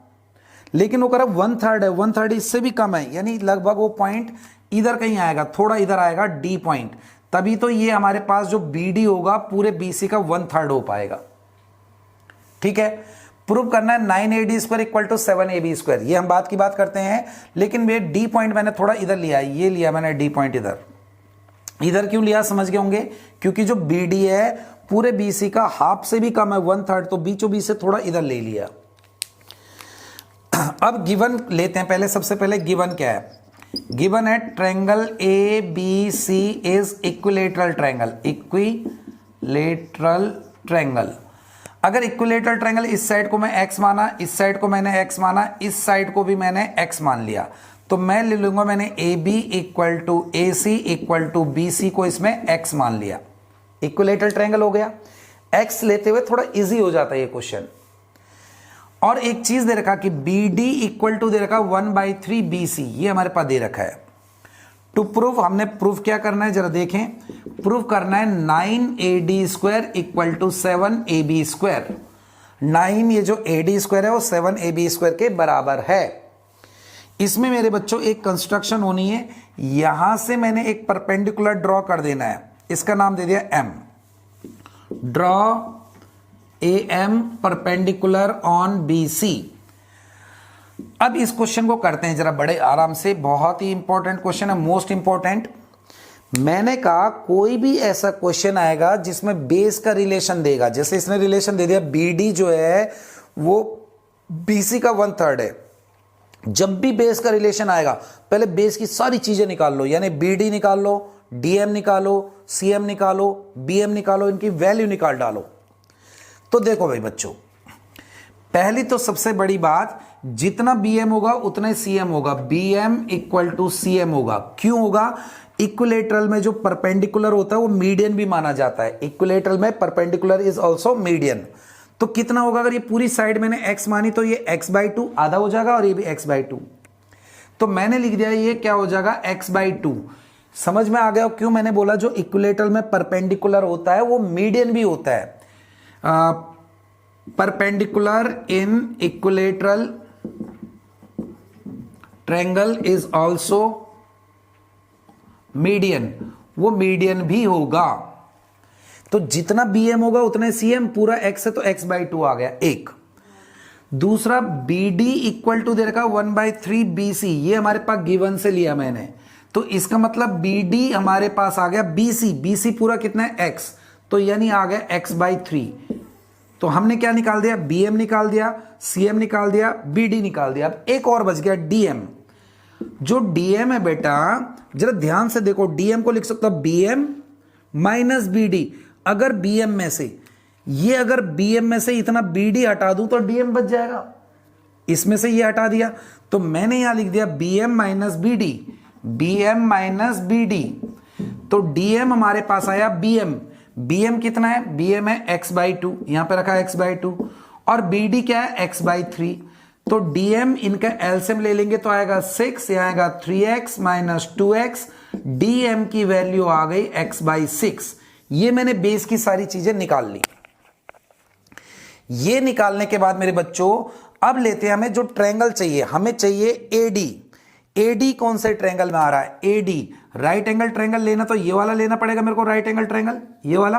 लेकिन वो कह रहा 1/3 है, 1/3 इससे भी कम है, यानी लगभग वो पॉइंट इधर कहीं आएगा, थोड़ा इधर आएगा D पॉइंट, तभी तो ये हमारे पास जो BD होगा पूरे BC का 1/3 हो पाएगा। ठीक है, प्रूव करना है 9AD square equal to 7AB square. ये हम बात की बात करते हैं, लेकिन ये D पॉइंट मैंने थोड़ा इधर लिया है, ये लिया मैंने D पॉइंट इधर। इधर क्यों लिया समझ गए होंगे, क्योंकि जो BD है पूरे BC का हाफ से भी कम है, 1/3, तो बीचों बीच से थोड़ा इधर ले लिया। अब गिवन लेते हैं, पहले सबसे पहले गिवन क्या है, गिवन है triangle ABC is equilateral triangle, equilateral triangle. अगर इक्विलेटरल ट्रायंगल इस साइड को मैं x माना, इस साइड को मैंने x माना, इस साइड को भी मैंने x मान लिया, तो मैं ले लूंगा मैंने AB equal to AC equal to BC को इसमें x मान लिया, इक्विलेटरल ट्रायंगल हो गया। x लेते हुए थोड़ा इजी हो जाता है ये क्वेश्चन। और एक चीज दे रखा कि BD इक्वल टू दे रखा 1/3 BC, ये हमारे पास दे रखा है। टू प्रूव, हमने प्रूव क्या करना है जरा देखें, प्रूव करना है 9AD square equal to 7AB square. 9 ये जो AD स्क्वायर है वो 7AB स्क्वायर के बराबर है। इसमें मेरे बच्चों एक कंस्ट्रक्शन होनी है, यहां से मैंने एक परपेंडिकुलर ड्रॉ कर देना है, इसका नाम दे दिया M, draw AM perpendicular on BC। अब इस क्वेश्चन को करते हैं जरा बड़े आराम से, बहुत ही इंपॉर्टेंट क्वेश्चन है, मोस्ट इंपॉर्टेंट। मैंने कहा कोई भी ऐसा क्वेश्चन आएगा जिसमें बेस का रिलेशन देगा, जैसे इसने रिलेशन दे दिया BD जो है वो BC का 1/3 है। जब भी बेस का रिलेशन आएगा पहले बेस की सारी चीजें निकाल लो, यानी BD निकाल लो, DM निकालो, CM निकालो, BM निकालो, इनकी वैल्यू निकाल डालो। तो देखो भाई बच्चों, पहली तो सबसे बड़ी बात, जितना BM होगा उतना ही CM होगा, BM इक्वल टू CM होगा। क्यों होगा, इक्विलेटरल में जो परपेंडिकुलर होता है वो मीडियन भी माना जाता है, इक्विलेटरल में परपेंडिकुलर इज ऑल्सो मीडियन। तो कितना होगा, अगर ये पूरी साइड मैंने x मानी तो ये x/2 आधा हो जाएगा, और ये भी x/2, तो मैंने लिख दिया ये क्या हो जाएगा x/2। समझ में आ गया क्यों मैंने बोला जो इक्विलेटरल में परपेंडिकुलर होता है वो मीडियन भी होता है। Perpendicular in equilateral triangle is also median, वो मीडियन भी होगा। तो जितना BM होगा उतना CM, पूरा x है तो x/2 आ गया एक। दूसरा BD इक्वल टू दे रखा 1/3 BC, ये हमारे पास गिवन से लिया मैंने, तो इसका मतलब BD हमारे पास आ गया BC, BC पूरा कितना है x, तो यानी आ गया x/3। तो हमने क्या निकाल दिया, BM निकाल दिया, CM निकाल दिया, BD निकाल दिया। अब एक और बच गया DM। जो DM है बेटा जरा ध्यान से देखो, DM को लिख सकता हूं BM माइनस BD। अगर BM में से ये, अगर BM में से इतना BD हटा दूं तो DM बच जाएगा, इसमें से ये हटा दिया, तो मैंने यहां लिख दिया BM minus BD, BM minus BD। तो DM हमारे पास आया BM, BM कितना है, BM है x/2, यहां पे रखा है x/2, और BD क्या है x/3। तो DM इनका एलसीएम ले लेंगे तो आएगा 6, यहां आएगा 3x माइनस 2x, DM की वैल्यू आ गई x/6। ये मैंने बेस की सारी चीजें निकाल ली। ये निकालने के बाद मेरे बच्चों अब लेते हैं, हमें जो ट्रायंगल चाहिए, हमें चाहिए AD। AD कौन से ट्रायंगल में आ रहा है, AD राइट एंगल ट्रायंगल लेना, तो ये वाला लेना पड़ेगा मेरे को, राइट एंगल ट्रायंगल ये वाला।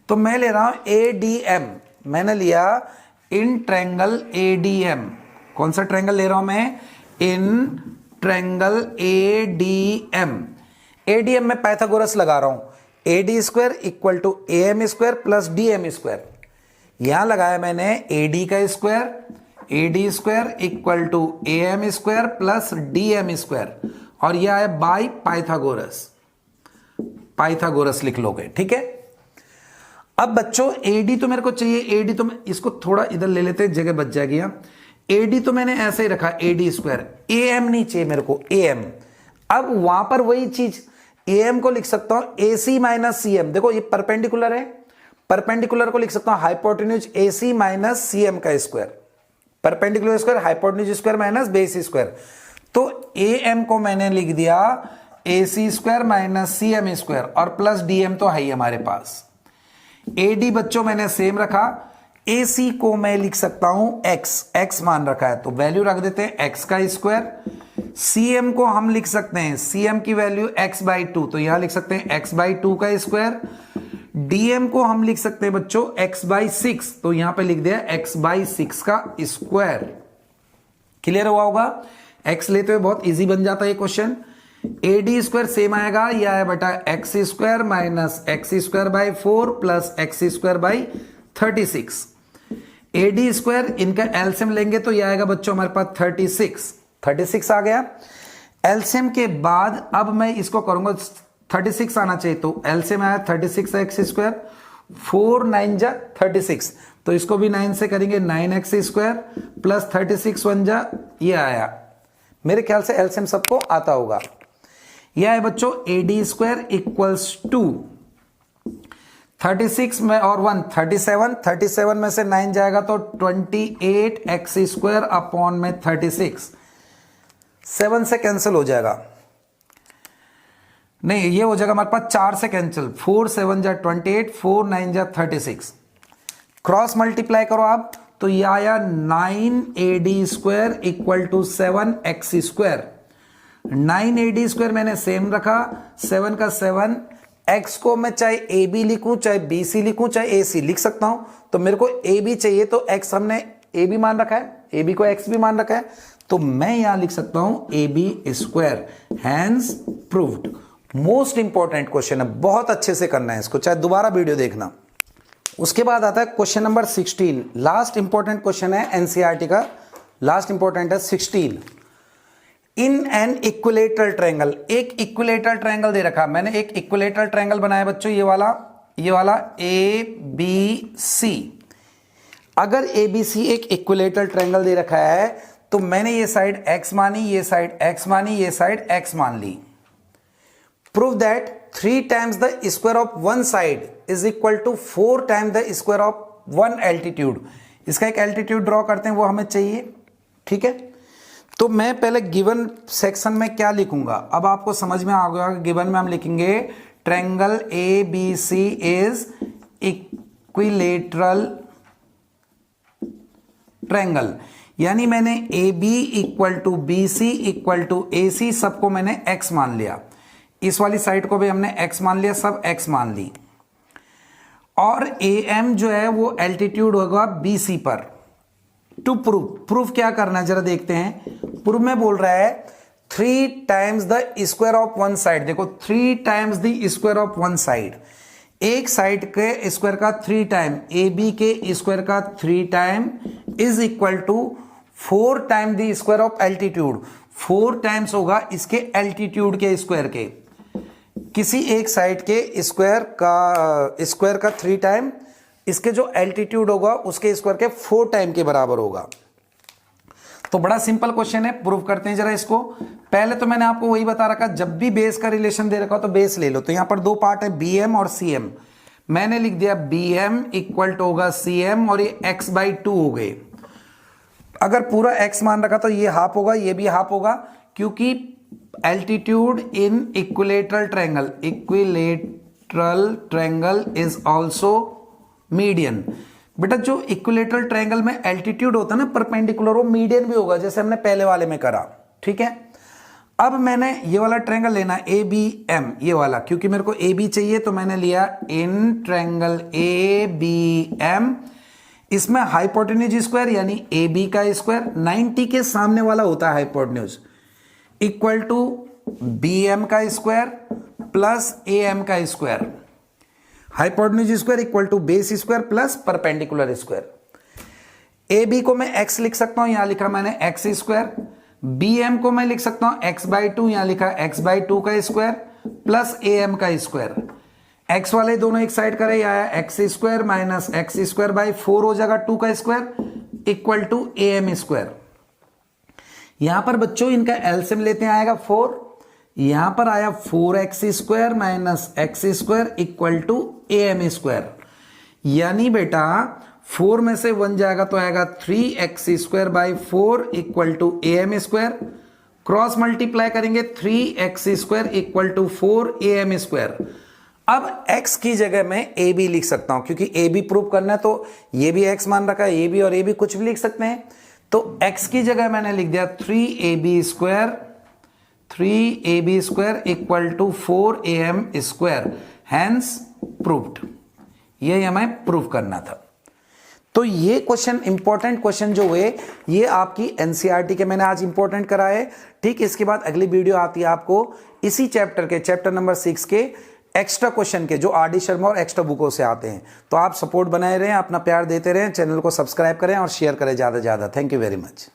तो मैं ले रहा हूं ADM, मैंने लिया इन ट्रायंगल ADM। कौन सा ट्रायंगल ले रहा हूं मैं, इन ट्रायंगल ADM। ADM में पाइथागोरस लगा रहा हूं, AD square equal to AM square plus DM square. यहां लगाया मैंने AD का square, AD square equal to AM square plus DM square, और यह है बाय पाइथागोरस, पाइथागोरस लिख लोगे, ठीक है। अब बच्चों AD तो मेरे को चाहिए, AD तो मैं इसको थोड़ा इधर ले लेते हैं, जगह बच जाएगी यहां। AD तो मैंने ऐसे ही रखा AD स्क्वायर, AM नहीं चाहिए मेरे को, AM। अब वहां पर वही चीज AM को लिख सकता हूं AC माइनस CM। देखो ये परपेंडिकुलर है, परपेंडिकुलर को लिख सकता हूं हाइपोटेन्यूज AC माइनस CM का square, perpendicular square hypotenuse square minus base square. तो AM को मैंने लिख दिया AC square minus CM square और प्लस DM तो है ही हमारे पास। AD बच्चों मैंने सेम रखा, AC को मैं लिख सकता हूं x मान रखा है तो वैल्यू रख देते हैं x का स्क्वायर। CM को हम लिख सकते हैं, CM की वैल्यू x/2 तो यहां लिख सकते हैं x/2 का स्क्वायर। DM को हम लिख सकते हैं बच्चों x/6 तो यहां पे लिख दिया x/6 का स्क्वायर। क्लियर हुआ होगा? x लेते हुए बहुत इजी बन जाता है ये क्वेश्चन। AD स्क्वायर सेम आएगा, यह है बेटा x square minus x square by 4 plus x square by 36। AD square इनका एलसीएम लेंगे तो यह आएगा बच्चों हमारे पास 36 आ गया। एलसीएम के बाद अब मैं इसको करूंगा 36 आना चाहिए तो एलसीएम आया 36x स्क्वायर, 4 9 जा 36 तो इसको भी 9 से करेंगे 9x स्क्वायर प्लस 36 1 जा, ये आया। मेरे ख्याल से एलसीएम सबको आता होगा। यह है बच्चों AD स्क्वायर इक्वल्स टू 36 में और 1 37 में से 9 जाएगा तो 28x स्क्वायर अपॉन में 36, 7 से कैंसिल हो जाएगा, नहीं ये हो जाएगा हमारे पास 4 से कैंसिल, 4 7 जा 28, 4 9 जा 36। क्रॉस मल्टीप्लाई करो आप तो ये आया 9AD square equal to 7x square. 9AD square मैंने सेम रखा, 7 का 7, x को मैं चाहे AB लिखूं चाहे BC लिखूं चाहे AC लिख सकता हूं। तो मेरे को AB चाहिए तो x हमने AB मान रखा है, AB को x भी मान रखा है तो मैं यहां लिख सकता हूं AB square. Hence proved. Most important question है, बहुत अच्छे से करना है इसको, चाहे दोबारा वीडियो देखना। उसके बाद आता है question number 16, last important question है एनसीईआरटी का, लास्ट इंपॉर्टेंट है 16। इन एन इक्विलेटरल ट्रायंगल, एक इक्विलेटरल ट्रायंगल दे रखा, मैंने एक इक्विलेटरल ट्रायंगल बनाया बच्चों, ये वाला ABC। अगर ABC एक इक्विलेटरल ट्रायंगल दे रखा है तो मैंने ये साइड x मानी, ये साइड x मानी, ये साइड x मान ली। Prove that 3 times the square of one side is equal to 4 times the square of one altitude। इसका एक एल्टीट्यूड ड्रॉ करते हैं, वो हमें चाहिए। ठीक है, तो मैं पहले गिवन सेक्शन में क्या लिखूंगा, अब आपको समझ में आ गया। गिवन में हम लिखेंगे triangle ABC is equilateral triangle, यानी मैंने AB equal to BC equal to AC सबको मैंने x मान लिया, इस वाली साइड को भी हमने x मान लिया, सब x मान ली। और AM जो है वो एल्टीट्यूड होगा BC पर। टू प्रूफ क्या करना है जरा देखते हैं। प्रूफ में बोल रहा है 3 times the square of one side. देखो 3 times the square of one side, एक साइड के स्क्वायर का 3 टाइम, AB के स्क्वायर का 3 time is equal to 4 time the square of altitude. 4 times होगा इसके एल्टीट्यूड के स्क्वायर के, किसी एक साइड के स्क्वायर का 3 टाइम, इसके जो एल्टीट्यूड होगा उसके स्क्वायर के 4 टाइम के बराबर होगा। तो बड़ा सिंपल क्वेश्चन है, प्रूव करते हैं जरा इसको। पहले तो मैंने आपको वही बता रखा, जब भी बेस का रिलेशन दे रखा हो तो बेस ले लो। तो यहां पर 2 पार्ट है, BM और CM। मैंने लिख दिया BM इक्वल टू होगा CM और ये x/2 हो गए। अगर पूरा x मान रखा तो ये हाफ होगा, ये भी हाफ होगा, क्योंकि altitude in equilateral triangle is also median. बेटा जो इक्विलेटरल ट्रायंगल में एल्टीट्यूड होता है ना परपेंडिकुलर, वो मीडियन भी होगा, जैसे हमने पहले वाले में करा। ठीक है, अब मैंने ये वाला ट्रायंगल लेना ABM, ये वाला, क्योंकि मेरे को AB चाहिए तो मैंने लिया इन ट्रायंगल ABM। इसमें हाइपोटेन्यूज स्क्वायर यानी AB का स्क्वायर 90 के सामने वाला होता है हाइपोटेन्यूज, इक्वल टू BM का स्क्वायर प्लस AM का square. Hypotenuse square equal to base square plus perpendicular square. AB को मैं x लिख सकता हूं, यहां लिखा मैंने x स्क्वायर। BM को मैं लिख सकता हूं x/2, यहां लिखा x/2 का स्क्वायर प्लस AM का स्क्वायर। x वाले दोनों एक साइड करे, आया x square minus x square by 4 हो जाएगा 2 का square equal to AM square. यहां पर बच्चों इनका एलसीएम लेते हैं, आएगा 4, यहां पर आया 4x² minus x² equal to am², यानी बेटा 4 में से 1 जाएगा तो आएगा 3x² by 4 equal to am², cross multiply करेंगे 3x² इक्वल टू 4am²। अब x की जगह मैं a b लिख सकता हूं, क्योंकि a b प्रूव करना है तो ये भी x मान रखा है, a b और a b कुछ भी लिख सकते हैं। तो x की जगह मैंने लिख दिया 3ab² equal to 4am², hence proved. ये हमें प्रूव करना था। तो ये क्वेश्चन, इंपॉर्टेंट क्वेश्चन जो हुए, ये आपकी एनसीईआरटी के मैंने आज इंपॉर्टेंट कराए। ठीक, इसके बाद अगली वीडियो आती है आपको इसी चैप्टर के, चैप्टर नंबर 6 के एक्स्ट्रा क्वेश्चन के, जो आर डी शर्मा और एक्स्ट्रा बुकों से आते हैं। तो आप सपोर्ट बनाए रहें, अपना प्यार देते रहें, चैनल को सब्सक्राइब करें और शेयर करें ज़्यादा से ज़्यादा। Thank you very much.